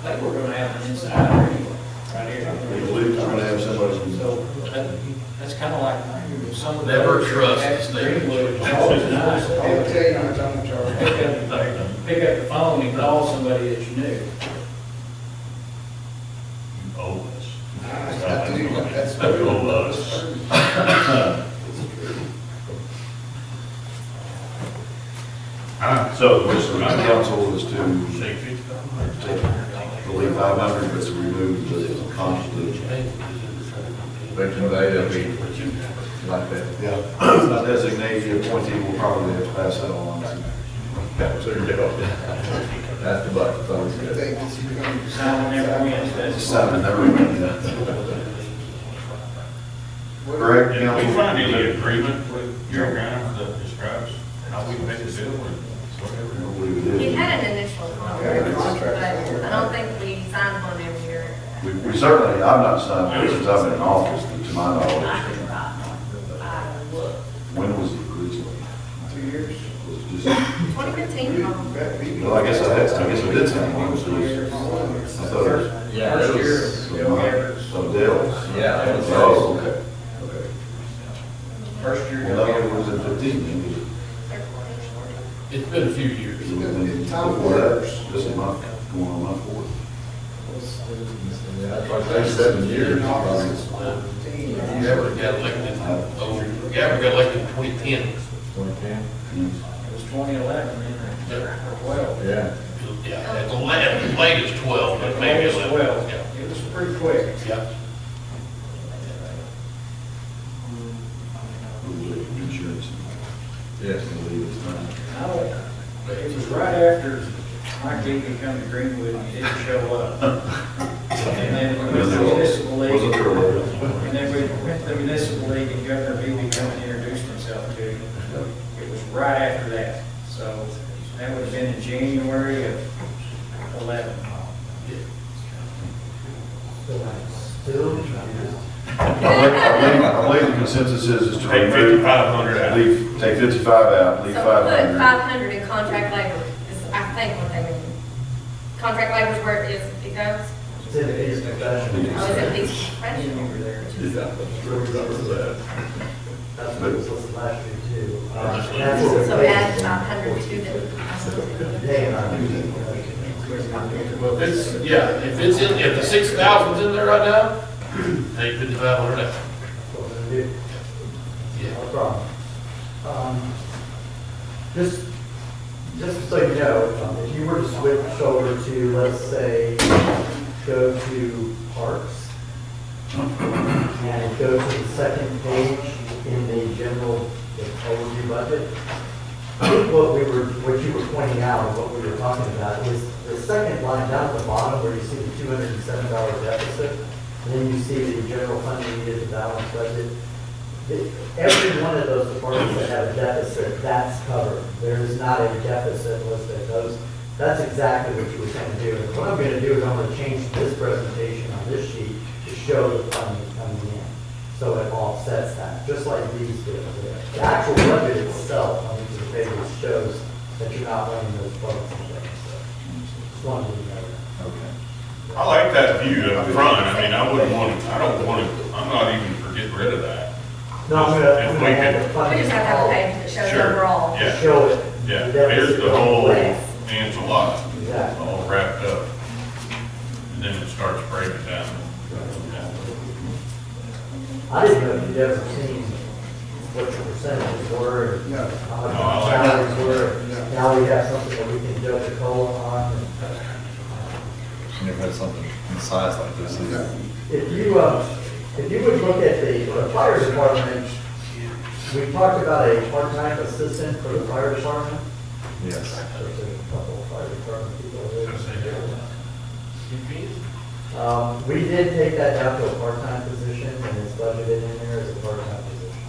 I think we're gonna have an insider anyway, right here. We believe we're gonna have somebody from So that's kind of like some of the. Never trust the At state. Greenwood, it's always nice to I'll tell you how much I'm gonna charge. pick up the phone and call somebody that you knew. Oh, us. I do, that's. Oh, us. So the wish of the council is to Say 55. take, to leave 500, but to remove the constant. Veteran Day, that'll be like that. Yeah. Designated appointee will probably have to pass that on. That's the bucket, so it's I good. think this is becoming. Sign never wins, that's. Simon never went Correct, Did we council? find any agreement with your guys that describes how we make the bill and whatever? I believe it We is. had an initial contract, but I don't think we signed one every year. We certainly, I've not signed it since I've been in office, to my I knowledge. could write one. I would. When was it originally? 2 years. Was it just, 2015, well, I guess I did sign one, so I thought it was. Yeah, First it year, was, Bill Gabbard's. Of Dale's. yeah, it was. Oh, okay. Okay. First year. Well, that one was at 15, then, was it? It's been a few years. Before that, just a month, going on month 4. Yeah, it's like they 7 years. Gabbard got elected, Gabbard got elected in 2010. 2010. It was 2011, then, or 12. Yeah. Yeah, at the latest 12, but maybe 11. 12. Yeah. It was pretty quick. Yeah. Insurance. Yes. I believe it's not. It was right after Mike Beaton come to Greenwood and he didn't show up. And then we went to the municipal league. Wasn't there a letter? And then we went to the municipal league and Governor Beebe come and introduced himself to you. It was right after that. So that would have been in January of 11. Still, I believe the consensus is to Take remove, 5,500 out. take 55 out, leave so put 500. 500 in contract labor, is I think what they mean. Contract labor is where it goes. it's in the case of professional. Oh, is it these professional? That's what was listed last year too. That's what So add 500 to the. they and I. Well, if it's, yeah, if the 6,000's in there right now, take 5,500 out. What we're gonna do. Yeah. No problem. Just so you know, if you were to switch over to, let's say, go to parks, and go to the second page in the general overview budget, I think what you were pointing out, and what we were talking about, is the second line down at the bottom where you see the $207 deficit, and then you see the general funding needed to balance budget. Every one of those departments that have a deficit, that's covered. There is not a deficit listed. That's exactly what you were trying to do. And what I'm going to do is I'm going to change this presentation on this sheet to show the funding coming in. So it offsets that, just like these do. The actual budget itself on each of the pages shows that you're not running those buckets and things. So just wanted you to know that. Okay. I like that view up front. I mean, I wouldn't want to, I don't want to, I'm not even for getting rid of that. No, I'm If going we to have could- the We funding. just have to have a page that shows Sure. overall. Yeah. Show it. Yeah, deficit here's the going whole away. enchilada, Exactly. all wrapped up. And then it starts breaking down. I didn't know if you'd ever seen what your percentages were, and No. how much No, I like salaries were. No. Now we have something that we can judge a COLA on. Never had something in size like this. If you would look at the fire department, we talked about a part-time assistant for the fire department. Yes. There's a couple of fire department people there. We did take that down to a part-time position, and it's budgeted in there as a part-time position.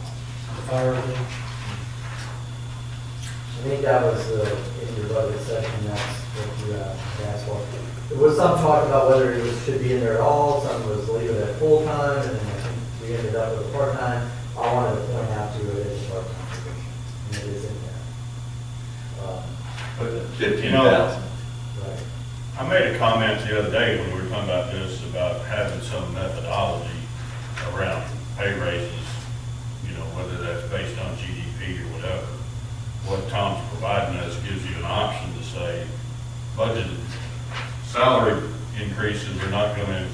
I think that was in your budget section, that's what you asked for. There was some talk about whether it should be in there at all, some was leave it at full-time, and then I think we ended up with a part-time. I wanted to point out to you it is a part-time position, and it is in there. 15,000. Right. I made a comment the other day when we were talking about this, about having some methodology around pay raises, you know, whether that's based on GDP or whatever. What Tom's providing us gives you an option to say, budgeted salary increases are not going to,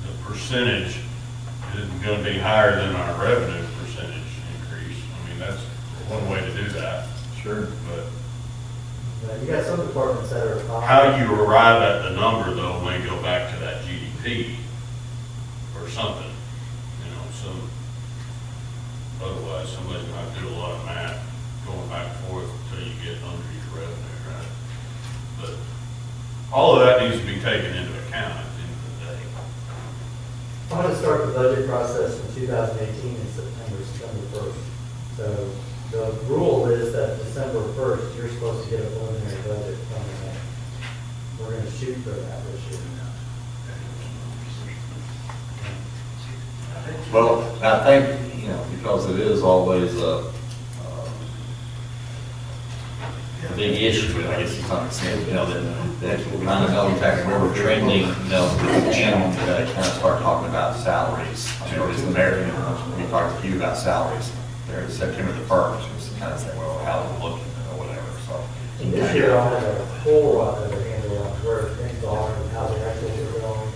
the percentage isn't going to be higher than our revenue percentage increase. I mean, that's one way to do that. Sure. But You got some departments that are. how you arrive at the number, though, may go back to that GDP or something, you know, otherwise, somebody's gonna have to do a lot of math going back and forth until you get under your revenue, right? But all of that needs to be taken into account at the end of the day. I'm going to start the budget process in 2018 in September 1st. So the rule is that December 1st, you're supposed to get a preliminary budget from the mayor. We're going to shoot for that this year. Well, I think, you know, because it is always a big issue, I guess to some extent, you know, that we're kind of know exactly where we're trending, you know, and kind of start talking about salaries. You know, as the mayor, we talked to you about salaries there in September the 1st, just to kind of say, well, how we're looking or whatever, so. And this year I'll have a whole lot of a handle on where things are and how they actually are going.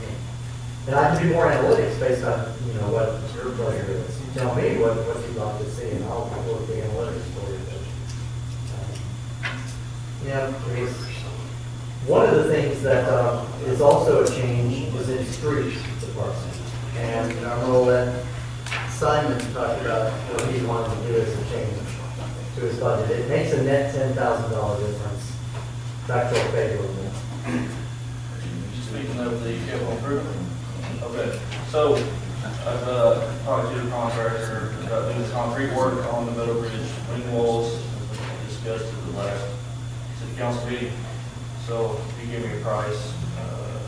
And I can do more analytics based on, you know, what your pleasure is. You tell me what you'd like to see, and I'll work the analytics for you. Yeah, one of the things that is also a change is in street department. And I'm going to let Simon talk about what he wanted to do as a change to his budget. It makes a net $10,000 difference. Back to our favorable. Speaking of the capital improvement, okay, so I've talked to the contractor about doing concrete work on the Meadow Bridge wing walls, as we discussed at the last city council meeting. So he gave me a price,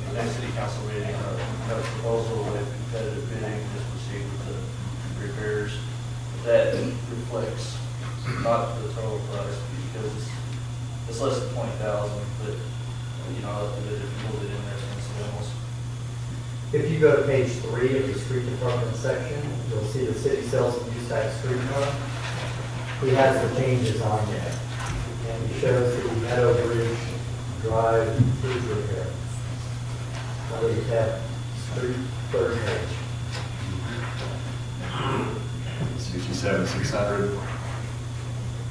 the next city council meeting, have a proposal with competitive bidding, just proceed with the repairs. That reflects not the total price, because it's less than 20,000, but, you know, if you build it in there, some incidentals. If you go to page 3 of the street department section, you'll see the city sales and use tax street fund. He has the changes on there. And he shows the Meadow Bridge Drive bridge repair. Under the tab, street, 3rd page. 67,600.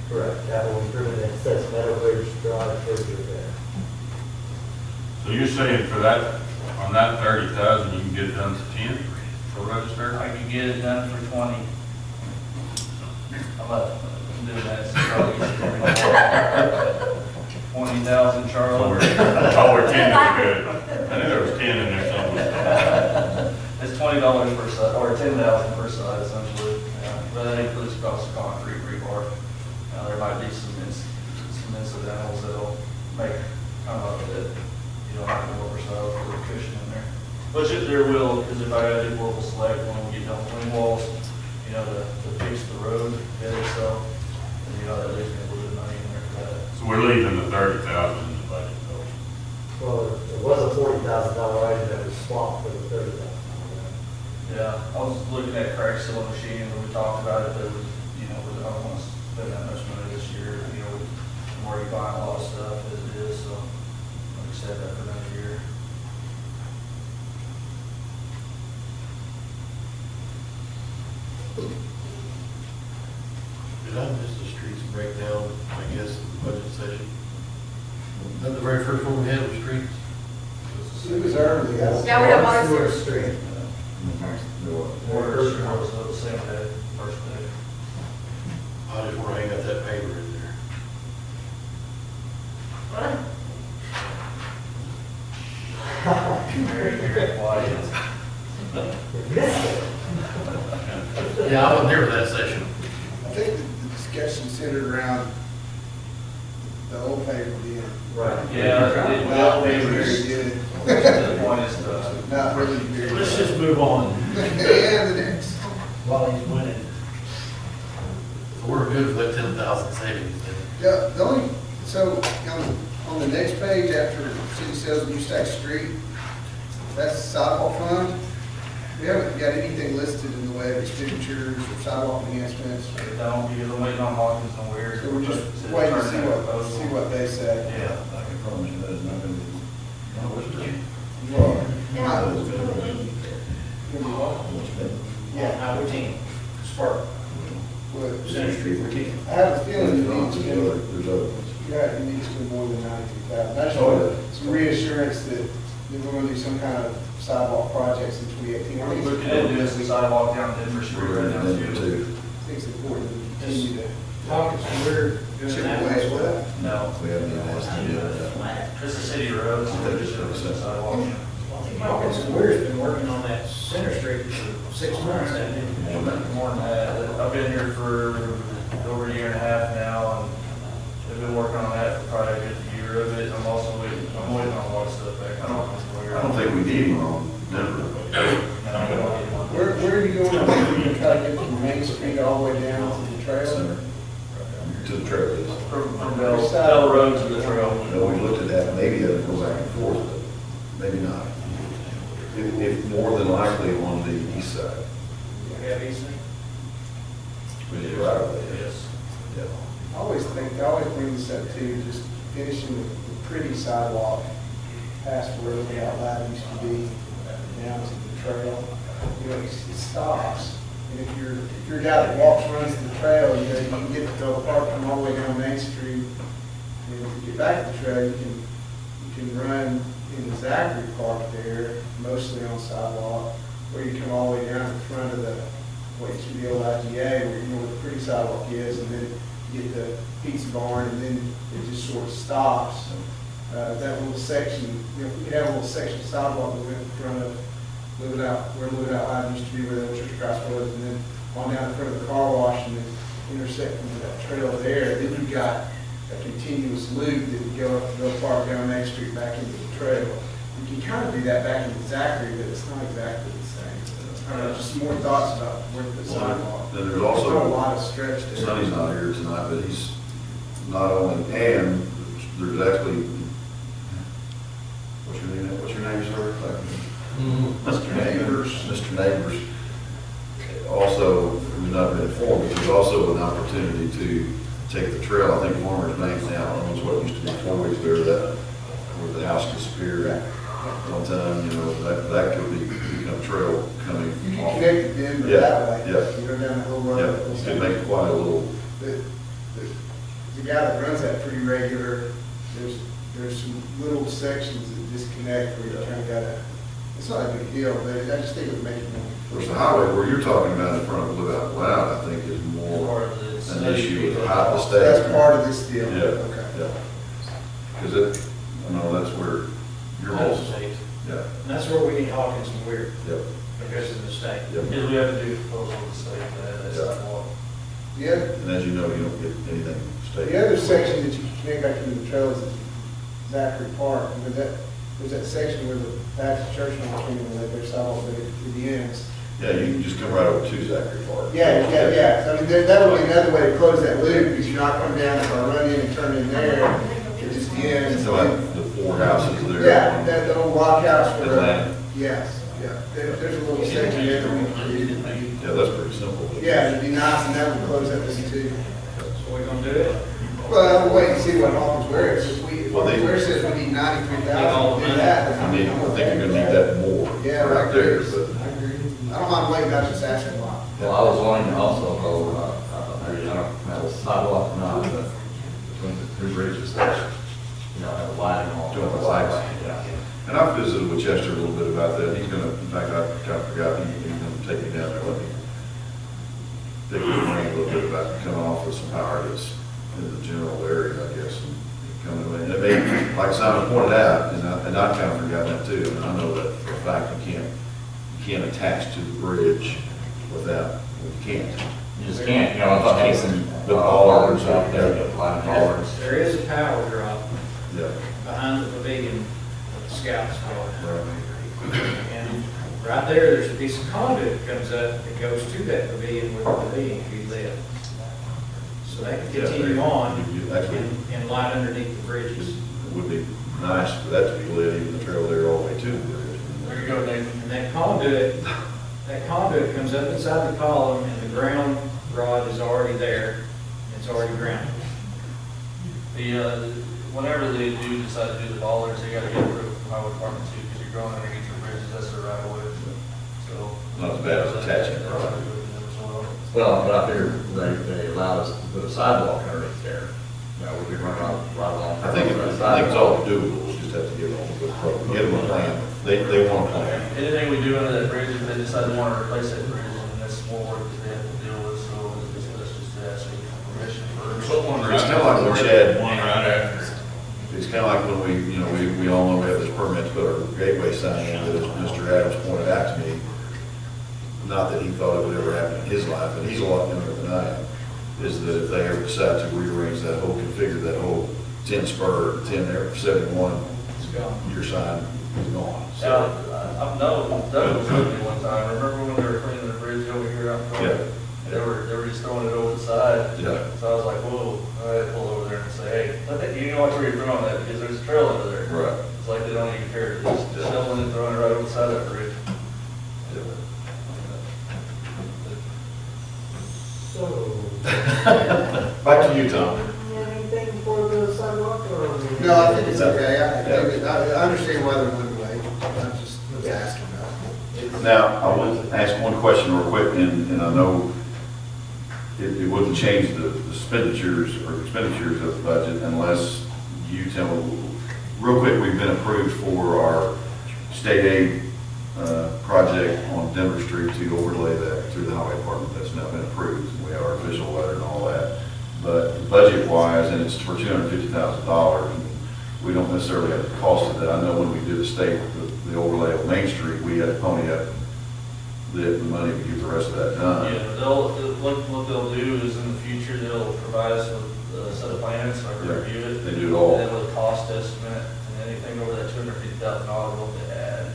Correct, capital improvement, and it says Meadow Bridge Drive bridge repair. So you're saying for that, on that 30,000, you can get it done for 10 for register? I could get it done for 20. I'm doing that, so probably 20,000, Charlie. Oh, we're 10 is good. I knew there was 10 in there somewhere. It's $20 per side, or 10,000 per side essentially. But that includes cost of concrete rebar. There might be some incidentals that'll make come up that you don't have to oversize for a cushion in there. But there will, because if I gotta do global select when we get done with wing walls, you know, to fix the road itself, and you know, that leaves me a little bit of money in there for that. So we're leaving the 30,000 in the budget, though. Well, it was a $40,000 item that was swapped for the $30,000. Yeah, I was looking at crack sealing machines and we talked about it, that was, you know, I don't want to spend that much money this year, you know, I'm already buying a lot of stuff as it is, so I'll just set that for another year. Did I miss the streets breakdown, I guess, in the budget session? That the very first one we had was streets? It was early. Yeah, we have water Sewer sewer. street. Water, sure, was the same day, first day. I just want to hang out that paper in there. What? Very, very quiet. You missed it. Yeah, I wasn't there for that session. I think the discussion centered around the old paper being Right. Yeah, it not will be very very good. to the point is, Not really very. Let's just move on. And the next. while he's winning. So we're good for that 10,000 savings then. Yeah, the only, so on the next page after city sales new stack street, that's sidewalk fund. We haven't got anything listed in the way of expenditures or sidewalk enhancements. They don't, because I'm waiting on Hawkins and Weir. So we're just waiting to see what they say. Yeah. I can promise you that is not gonna be, no, what's it? Yeah, We're team, Spark, but Center Street, we're team. I have a feeling you need to spend, There's other ones. yeah, you need to spend more than 92,000. I just Oh, want yeah. some reassurance that we're gonna do some kind of sidewalk projects in 2018. I We're think looking at doing some sidewalk down Denver Street right now We're in too. I think it's important to continue to Hawkins, we're doing chip that away as at well. that. No, We haven't even asked to do that. just the city roads, we're just doing some sidewalk. Hawkins and Weir's been working on that Center Street for 6 months, hasn't it? More than that, I've been here for over a year and a half now, and they've been working on that for probably a good year of it. I'm also waiting on a lot of stuff back. I don't think we need him on Denver. Where are you going? Are you gonna try to get from Main Street all the way down to the trail? To the trail is. From Bell Road to the trail. No, we looked at that, maybe that'll go back and forth, but maybe not. If more than likely on the east side. Yeah, Easton. We need right of way. Yes. Yeah. I always bring this up too, just finishing the pretty sidewalk past where the outlet used to be, down to the trail. You know, it stops, and if you're a guy that walks, runs the trail, you know, you can get to the park, come all the way down Main Street, and if you get back to the trail, you can run in the Zachary Park there, mostly on sidewalk, or you come all the way down to the front of the, what used to be the old IGA, where you know where the pretty sidewalk is, and then you get the pizza barn, and then it just sort of stops. That little section, you know, if we could have a little section of sidewalk that went in front of where Live Out Loud used to be, where the church across was, and then on down in front of the car wash, and then intersecting with that trail there, then you've got a continuous loop that would go up, go park down Main Street back into the trail. You can kind of do that back into Zachary, but it's not exactly the same. I don't know, just some more thoughts about where the sidewalk. Then there's Not a also, lot of stretch there. Sonny's not here tonight, but he's not only, and there's actually, what's your name, sir? Mr. Neighbors. Mr. Neighbors. Also, we've not been informed, but there's also an opportunity to take the trail. I think Farmers Bank now owns what used to be 4 weeks there, that, where the house disappeared one time, you know, that could become trail coming You can off. connect it then, Yeah, that way. yeah. You go down the whole Yeah, road. you could make quite a little, The guy that runs that pretty regular, there's some little sections that disconnect where you kind of gotta, it's not a big deal, but I just think it would make it more. of course, the highway where you're talking about in front of Live Out Loud, I think is more Part of the an issue with the height of the So that's state. part of this deal? Yeah, Okay. yeah. Because it, I know that's where you're most, yeah, And that's where we need Hawkins and Weir, yep, because of the state. yep. Because we have to do a proposal to state that, that's Yeah. sidewalk. The other, And as you know, you don't get anything state. the other section that you can connect back into the trails is Zachary Park. You know, there's that section where the Baptist church came in, like their sidewalk, but it ends. Yeah, you can just come right over to Zachary Park. Yeah. I mean, that would be another way to close that loop, because you're not coming down, if I run in and turn in there, it just ends. So like the 4 houses there. Yeah, that, the old rock house where, Atlanta. yes, yeah, there's a little section there that we can do. Yeah, that's pretty simple. Yeah, it'd be nice, and that would close that thing too. So we're gonna do it? Well, we'll wait and see what Hawkins Ware is. If Well, they- Ware says we need 93,000, do that. then I mean, I think you're gonna need that more Yeah, right there, but. I agree. I don't mind waiting, I was just asking a lot. Well, I was wanting to also go, I don't have a sidewalk or not, but between the 2 bridges there, you know, have a lighting on. Doing the lights. Yeah. And I visited with Chester a little bit about that. He's gonna, in fact, I kind of forgot, he's gonna take me down there, let me pick his brain a little bit about coming off with some power that's in the general area, I guess, and coming away. And it may, like Simon pointed out, and I kind of forgot that too, and I know that for a fact you can't attach to the bridge without, you can't. You just can't, you know, if I'm facing the bollards out there, the lighting bollards. There is a power drop Yeah. behind the pavilion of the scouts. Right. And right there, there's a piece of conduit that comes up that goes to that pavilion where the pavilion can be lit. So they can continue on and light underneath the bridges. It would be nice for that to be lit, even the trail there all the way to the bridge. There you go, Nathan. And that conduit comes up inside the column and the ground rod is already there. It's already grounded. Whenever they do decide to do the bollards, they gotta get approved from highway department too, because you're growing underneath the bridges, that's their right of way, so. Not as bad as attaching it, right? Well, but out there, they allowed us to put a sidewalk underneath there. You know, we could run right along. I think it's all doable, we just have to get on with the program, get them a plan. They want a plan. Anything we do under that bridge, if they decide they want to replace that bridge, and that's more work that they have to deal with, so let's just ask for permission for. It's kind of like when Chad, One right after. it's kind of like when we all know we have this permit to put our gateway sign in, that as Mr. Adams pointed out to me, not that he thought it would ever happen in his life, but he's a lot younger than I am, is that if they ever decide to rearrange that whole, configure that whole 10 spur, 1071, It's gone. your sign is gone. Yeah, So, I've known, Doug was with me one time, remember when they were cleaning the bridge over here out front? Yeah. They were just throwing it over the side. Yeah. So I was like, whoa, I had to pull over there and say, hey, you know watch where you're throwing that, because there's a trail over there. Right. It's like they don't even care, they're just shoveling and throwing it right over the side of that bridge. So, Back to you, Tom. anything for the sidewalk or? No, I think it's okay. I understand why they're moving away. I just was asking about it. Now, I want to ask one question real quick, and I know it wouldn't change the expenditures of the budget unless you tell me, real quick, we've been approved for our state aid project on Denver Street to overlay that through the highway department. That's now been approved. We have our official letter and all that. But budget-wise, and it's for $250,000, we don't necessarily have the cost of that. I know when we did the state, the overlay of Main Street, we had to pony up the money to get the rest of that done. Yeah, what they'll do is in the future, they'll provide us with a set of plans, so I can Yeah, review it. they do it all. And then with a cost estimate, and anything over that $250,000, what they add.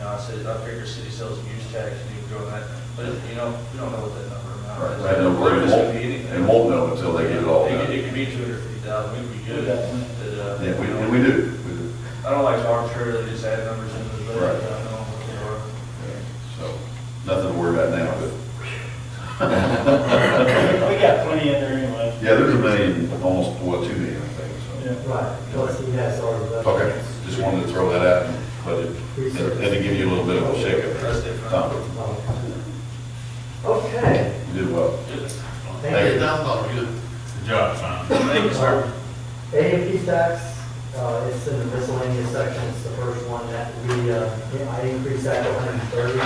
And I said, I figure city sales and use tax, and you can go on that, but, we don't know what that number amount is. Right, no, Or it we just could won't, be anything. and won't know until they get it all It done. could- It could be 250,000, we'd be good. But, Yeah, and we do. I don't like to arbitrarily just add numbers into the budget, Right. I don't know what they are. So, nothing to worry about now, but, We got plenty in there anyway. yeah, there's a million, almost, well, 2 million, I think, so. Right, plus he has already. Okay, just wanted to throw that out in budget, and to give you a little bit of a shakeup. That's different. Tom, Okay, you did well. thank Thank you. you. Good job, Tom. Thank you, sir. A&P tax, it's in the miscellaneous section, it's the first one that I increased that to 130,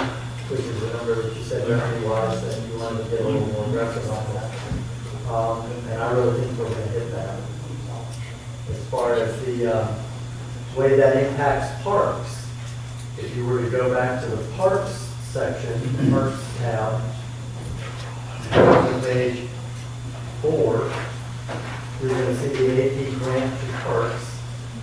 which is the number that you said revenue wise, that you wanted to get a little more aggressive on that. And I really think we're gonna hit that. As far as the way that impacts parks, if you were to go back to the parks section, parks tab, on page 4, you're gonna see the AP grant to parks,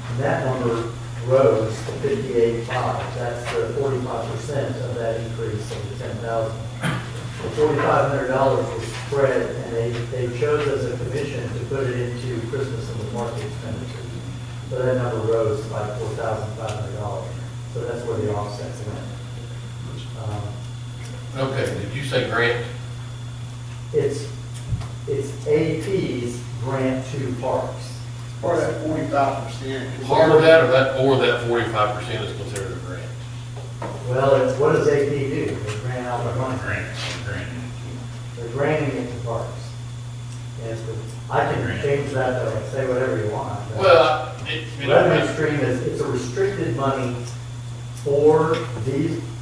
and that number rose to 58.5. That's the 45% of that increase of the 10,000. The $4,500 was spread, and they chose as a commission to put it into Christmas and the market expenditures. So that number rose by $4,500. So that's where the offsets went. Okay, did you say grant? It's AP's grant to parks. Or that 45%. Part of that, or that 45% is considered a grant? Well, it's, what does AP do? They grant out the money. Grant. They're granting it to parks. And I can change that, say whatever you want. Well, Revenue stream it's a restricted money for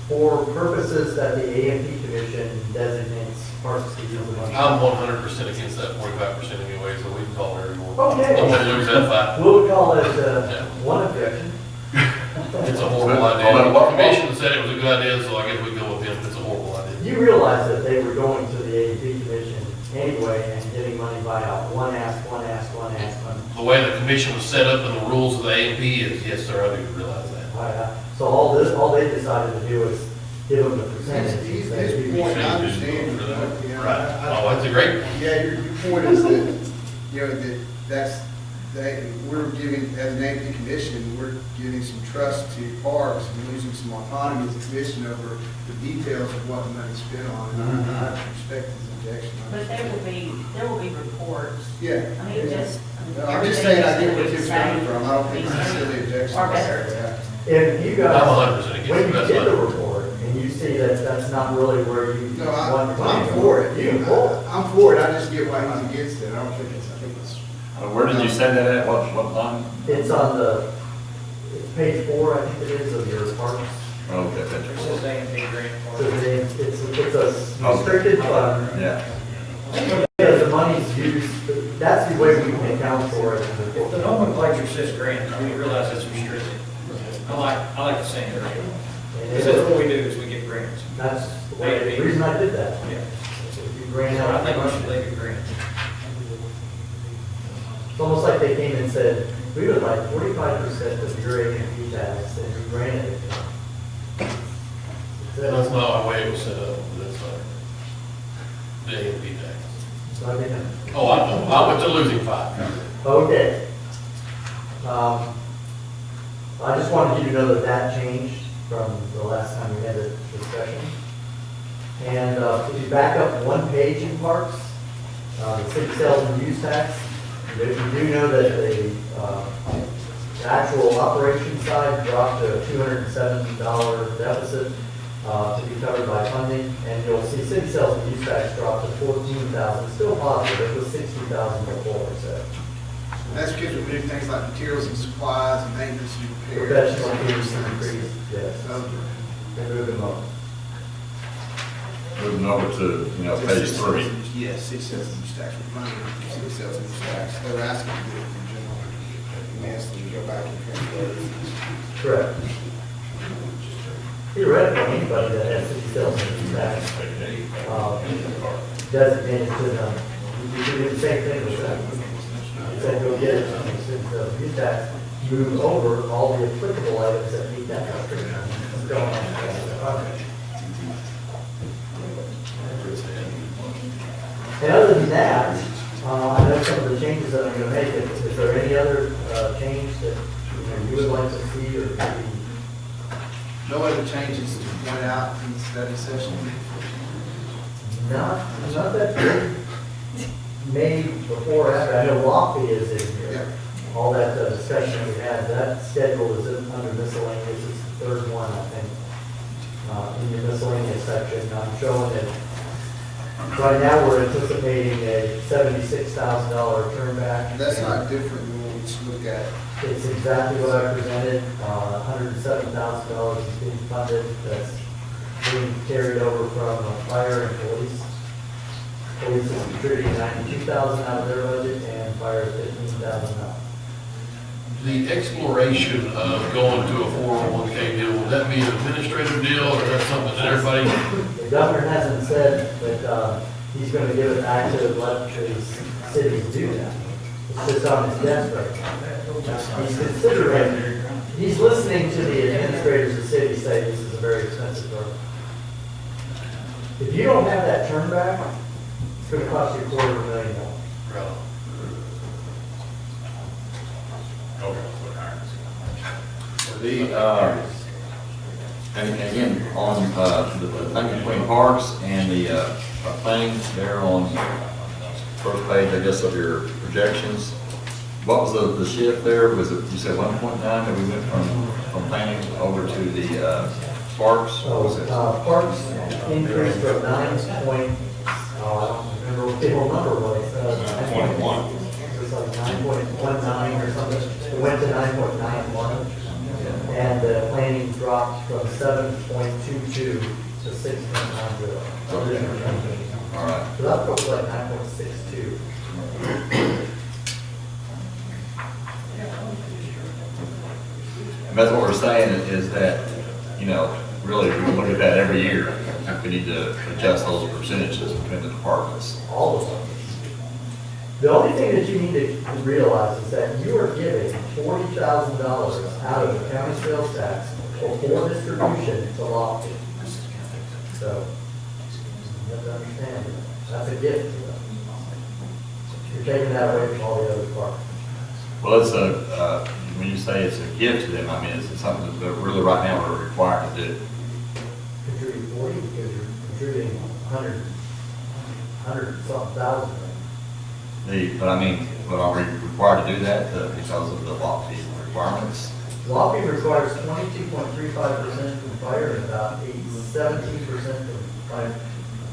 for purposes that the A&P Commission designates parks to use the money. I'm 100% against that 45% anyway, so we can call it every one. Okay. I'm gonna lose that fight. We'll call it Yeah. one objection. It's a horrible idea. The commission said it was a good idea, so I guess we go with them. It's a horrible idea. You realize that they were going to the A&P Commission anyway and getting money by out. One ask. The way the commission was set up and the rules of the A&P is, yes, sir, I do realize that. So all they decided to do is give them the percentage. His and say, point, I understand, you know, Right. Oh, that's a great, yeah, your point is that, you know, that we're giving, as an AP commission, we're giving some trust to parks and losing some autonomy as a commission over the details of what the money's spent on. And I respect his objection. But there will be reports. Yeah. I mean, just. I'm just saying, I get where Tim's coming from. I don't think it's a silly objection. Or better. If you I'm guys, 100% against when it. you That's get the fine. report and you see that that's not really where you No, want the money. I'm for it. You can pull it. I'm for it. I just get why he's against it. I don't think it's. Where did you say that at? What line? It's on it's page 4, I think it is, of your parks. Okay, It that's, says A&P grant. So it's a restricted fund. yeah. Yeah, the money's used, that's the way we can account for it. If the nomenclature says grant, we realize it's restricted. I like the saying grant. And Because that's what we do, is we get grants. That's the reason I did that. Yeah. If you grant So out I think we money. should leave it grant. It's almost like they came and said, we would like 45% of your A&P tax, and you granted it. That's not the way it was set up, that's not. The A&P tax. So I didn't. Oh, I know, I went to losing 5. Okay. I just wanted you to know that that changed from the last time we had a discussion. And if you back up one page in parks, the city sales and use tax, you do know that the actual operation side dropped to a $270 deficit to be covered by funding, and you'll see city sales and use tax drop to $14,000, still positive, it was $60,000 before, so. That's because we do things like materials and supplies and maintenance and repairs. Professional fees increased, yes, So, they moved them up. Moving over to, page 3. Yes, city sales and use tax, we're funding city sales and use tax. They were asking to do it in general. We asked them to go back and transfer it. Correct. Theoretically, anybody that has city sales and use tax, designated to them, you can do the same thing with them. You say, go get it, city sales and use tax, move over all the applicable items that meet that restriction. Go on. And other than that, I know some of the changes that I'm going to make. Is there any other change that you would like to see or maybe? No other changes to point out in the study session? Not that big. Maybe before or after. I know Lofty is in here. Yeah. All that discussion we had, that schedule is under miscellaneous. It's the third one, I think, in your miscellaneous section. I'm showing it. Right now, we're anticipating a $76,000 turn back. That's not different than what we just looked at. It's exactly what I presented. $107,000 is being funded. That's being carried over from fire and police. Police is contributing $92,000 out of their budget, and fire is $15,000 out. The exploration of going to a 401k deal, would that be an administrative deal, or is that something that everybody? The governor hasn't said that he's going to give it back to let the cities do that. It's just on his desk right now. He's considering, he's listening to the administrators of the city say this is a very expensive program. If you don't have that turn back, it's going to cost you $250,000. And again, on the thing between parks and the thing there on first page, I guess, of your projections, what was the shift there? Was it, you said 1.9 that we went from planning over to the parks? What was it? Parks increased from 9 point, I don't remember what the whole number was. 9.1. It was like 9.19 or something. It went to 9.91. And the planning dropped from 7.22 to 6.90. All right. So that was like 9.62. And that's what we're saying is that, really, we look at that every year. We need to adjust those percentages between the departments. All of them. The only thing that you need to realize is that you are giving $40,000 out of the county sales tax for distribution to Lofty. So, you have to understand, that's a gift to them. You're taking that away from all the other departments. Well, it's when you say it's a gift to them, I mean, it's something that really right now we're required to do. Contribute 40, because you're contributing 100 something thousand. But I mean, but are we required to do that because of the law fee requirements? Law fee requires 22.35% from fire and about 17% from fire.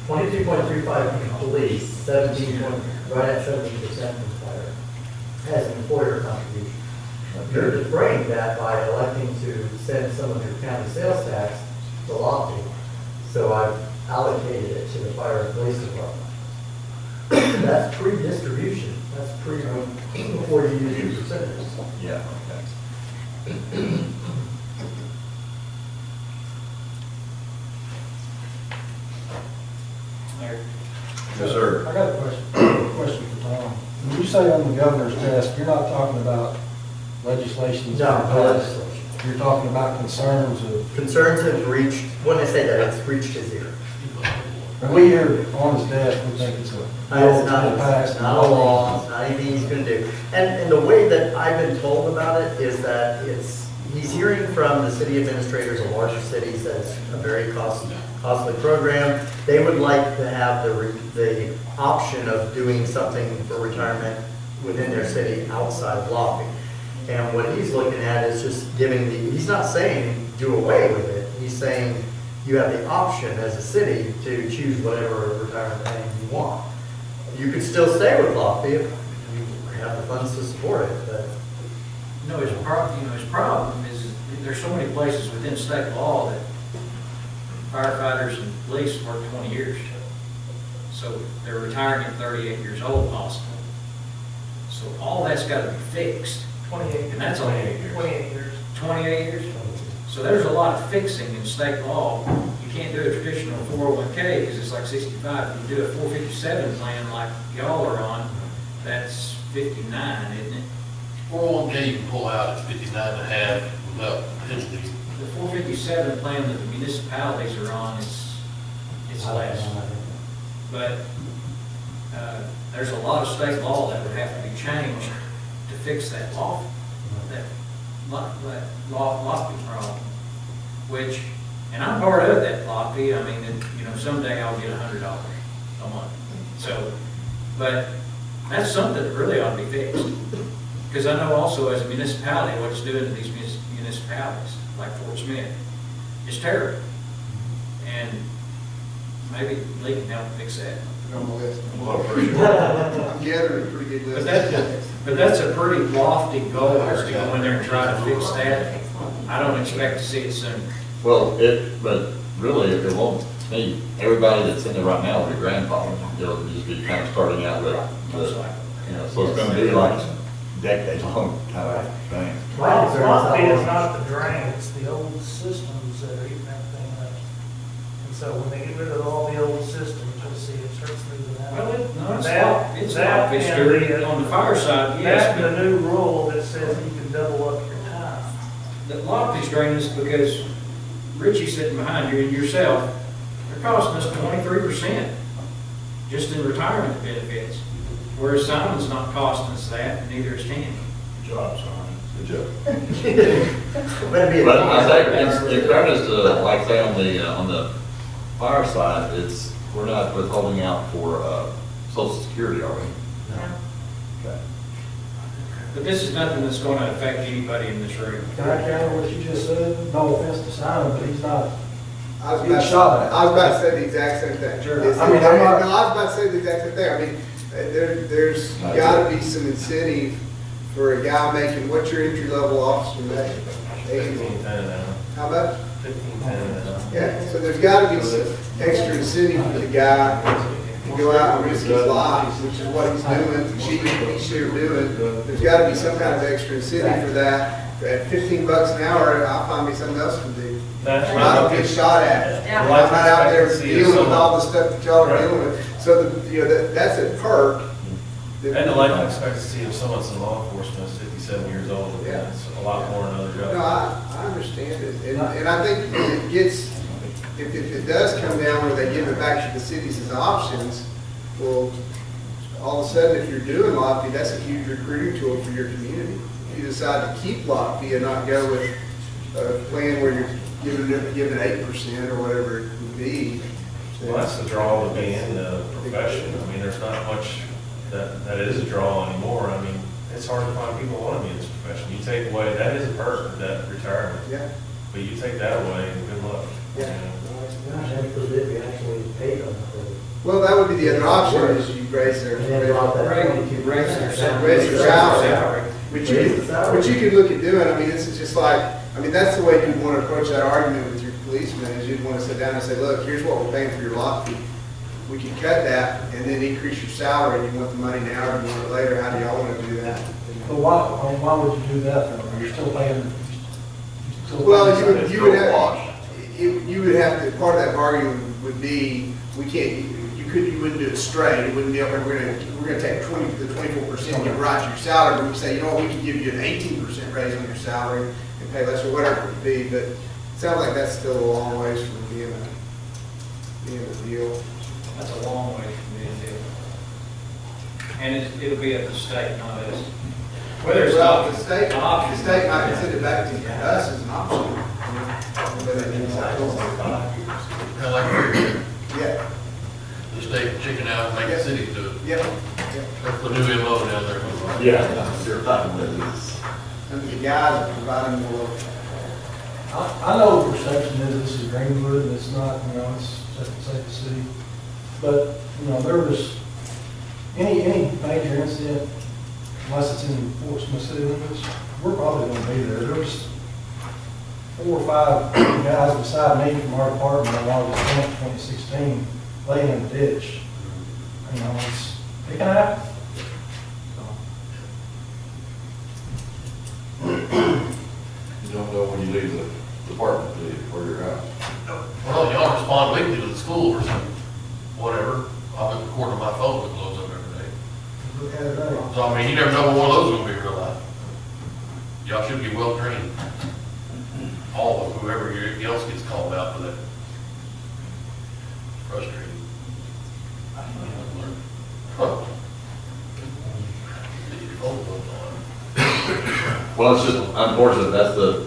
22.35 from police, 17, right at 17% from fire, as an employer contribution. You're defraying that by electing to send some of your county sales tax to law fee. So I've allocated it to the fire and police department. That's pre-distribution, that's before you use your percentages. Yeah, okay. Yes, sir. I got a question for Tom. When you say on the governor's desk, you're not talking about legislation? No, no legislation. You're talking about concerns of, Concerns have reached, when I say that, it's reached his ear. and we here on his desk, we think it's a bill It's not, to pass. it's not a law, it's not anything he's gonna do. And the way that I've been told about it is that he's hearing from the city administrators of larger cities that it's a very costly program. They would like to have the option of doing something for retirement within their city outside of lobby. And what he's looking at is just giving he's not saying do away with it. He's saying you have the option as a city to choose whatever retirement plan you want. You could still stay with Lofty if you have the funds to support it, but. No, his problem is there's so many places within state law that firefighters and police work 20 years. So they're retiring at 38 years old possibly. So all that's got to be fixed. 28. And that's only 28 years. 28 years. So there's a lot of fixing in state law. You can't do a traditional 401k because it's like 65. If you do a 457 plan like y'all are on, that's 59, isn't it? 401k you can pull out at 59 and a half without penalty. The 457 plan that the municipalities are on it's less. But there's a lot of state law that would have to be changed to fix that law problem, which, and I'm part of that lobby. I mean, someday I'll get $100 a month. So, but that's something that really ought to be fixed. Because I know also as a municipality, what it's doing to these municipalities, like Fort Smith, is terrible. And maybe Lee can help fix that. On the list. Well, appreciate it. I'm gathering a pretty good But list. that's a pretty lofty goal, is to go in there and try to fix that. I don't expect to see it soon. Well, but really, if it won't, me, everybody that's in there right now will be grandfathered. They'll just be kind of starting out with, so it's gonna be like decade-long kind of thing. My concern is Lofty how is long- not the drain, it's the old systems that are eating everything up. And so when they get rid of all the old systems, you'll see it starts moving out. Well, it's That not, and Mr. On the fire side, yes, That's but the new rule that says you can double up your time. the lobby's drain is because Richie sitting behind you and yourself, they're costing us 23% just in retirement benefits. Whereas Simon's not costing us that, and neither is Tammy. Good job, Simon. Good job. But it'd be a- But I think in fairness to, like say on the fire side, we're not withholding out for, Social Security, are we? Okay. But this is nothing that's going to affect anybody in this room. Can I counter what you just said? No offense to Simon, but he's not I was getting about, shot at. I was about to say the exact same thing. Sure. It's- I mean, I'm not- No, I was about to say the exact same thing. I mean, there's gotta be some incentive for a guy making, what's your entry level officer making? 1510 now. How much? 1510 now. Yeah, so there's gotta be some extra incentive for the guy to go out and risk his life, which is what he's doing, the chief, he should doing. There's gotta be some kind of extra incentive for that. At $15 an hour, I'll find me something else to do. That's I don't get shot at. Yeah. I'm not out there dealing with all the stuff that y'all are dealing with. So, that's a perk. And the life expectancy of someone in law enforcement is 57 years old. Yeah. It's a lot more than other No, jobs. I understand it, and I think it gets, if it does come down where they give it back to the cities as options, well, all of a sudden, if you're doing lot fee, that's a huge recruiting tool for your community. If you decide to keep lot fee and not go with a plan where you're giving 8% or whatever it would be. Well, that's the draw of being in the profession. I mean, there's not much that is a draw anymore. I mean, it's hard to find people who want to be in this profession. You take away, that is a perk, that retirement. Yeah. But you take that away, and good luck. Yeah. We actually paid them for it. Well, that would be the other option, is you raise their, And then drop that Raise 22%. raise their salary. Salary. Which you could look at doing. I mean, this is just like, I mean, that's the way you'd want to approach that argument with your policeman, is you'd want to sit down and say, look, here's what we're paying for your lot fee. We can cut that and then increase your salary. Do you want the money now or do you want it later? How do y'all want to do that? But why would you do that though? You're still paying. Well, It's you would still a have, wash. you would have to, part of that bargain would be, we can't, you wouldn't do it straight. It wouldn't be, okay, we're gonna take the 24%, give it right to your salary, but we say, you know what, we can give you an 18% raise on your salary and pay less or whatever it would be, but it sounds like that's still a long ways from being a deal. That's a long way from being a deal. And it'll be at the state, not us. Whether it's Well, not the state, an option. the state might consider it back to us as an option. Kind of like we're- Yeah, the state chicken out and make the cities do it. yeah, That's the new MO down there. and the guys are providing more. I know the perception is this is Greenwood and it's not, you know, it's just a safe city. But, you know, there was, any major incident, unless it's in Portsmouth city limits, we're probably gonna be there. There was 4 or 5 guys beside me from our department on August 10th, 2016, laying in the ditch. You know, it can happen. You don't know when you leave the department, do you, or your house? Well, y'all respond weekly to the school or something, whatever. I've been recording my phone that blows up every day. Look at it now. So, I mean, you never know when one of those is gonna be real life. Y'all should be well trained. All of whoever else gets called out for that. Frustrating. Huh. Leave your phone on. Well, it's just unfortunate,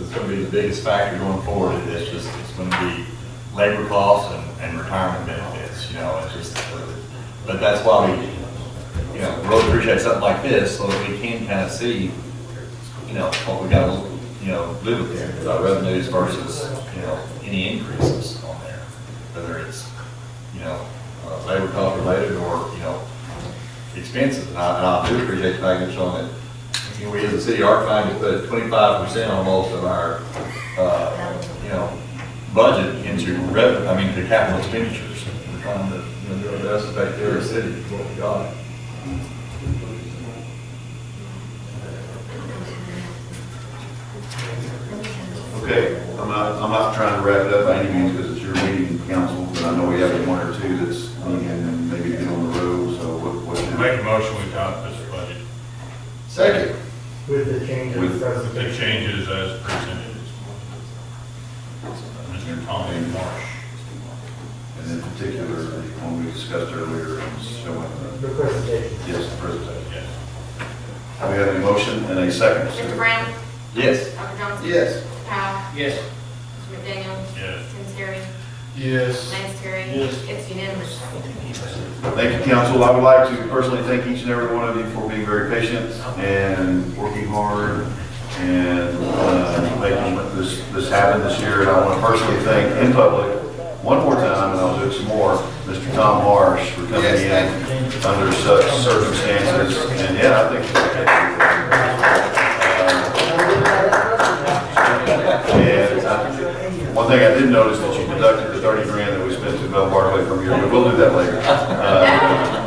it's gonna be the biggest factor going forward. It's gonna be labor costs and retirement benefits, you know, it's just, but that's why we, you know, really appreciate something like this, so that we can kind of see, you know, what we got, you know, live with there, with our revenues versus, you know, any increases on there, whether it's, you know, labor cost related or, you know, expenses. And I do appreciate the fact that showing that, you know, we as a city are trying to put 25% almost of our, you know, budget into revenue, to capital expenditures. We're trying to, you know, do our best to take care of the city, is what we got. Okay, I'm not trying to wrap it up by any means, because it's your meeting, council, but I know we have one or two that's needing and maybe get on the road, so what? Make a motion, we adopt this budget. Second. With the change of With The presentation. changes as presented. Mr. Tommy Marsh. And in particular, the one we discussed earlier, and showing The presentation. yes, the presentation. Yes. We have a motion and a second. Mr. Brown? Yes. Dr. Johnson? Yes. Mr. Powell? Yes. Mr. McDaniel? Yes. Tim Terry? Yes. Lance Terry? Yes. It's unanimous. Thank you, council. I would like to personally thank each and every one of you for being very patient and working hard and making this happen this year. And I want to personally thank in public, one more time, and I'll do it some more, Mr. Tom Marsh for coming in under such circumstances. And yeah, I think. And one thing I did notice that you deducted the 30 grand that we spent to Bell Bartley from here, but we'll do that later.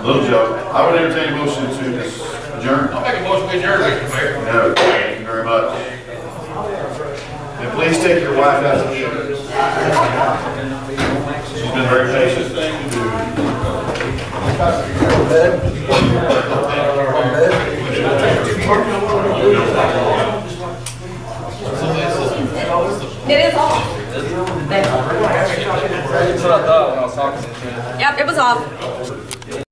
Little joke. I would entertain a motion to adjourn. I'll make a motion to adjourn, Mr. Mayor. No, thank you very much. And please take your wife out to dinner. She's been very patient. It is off. off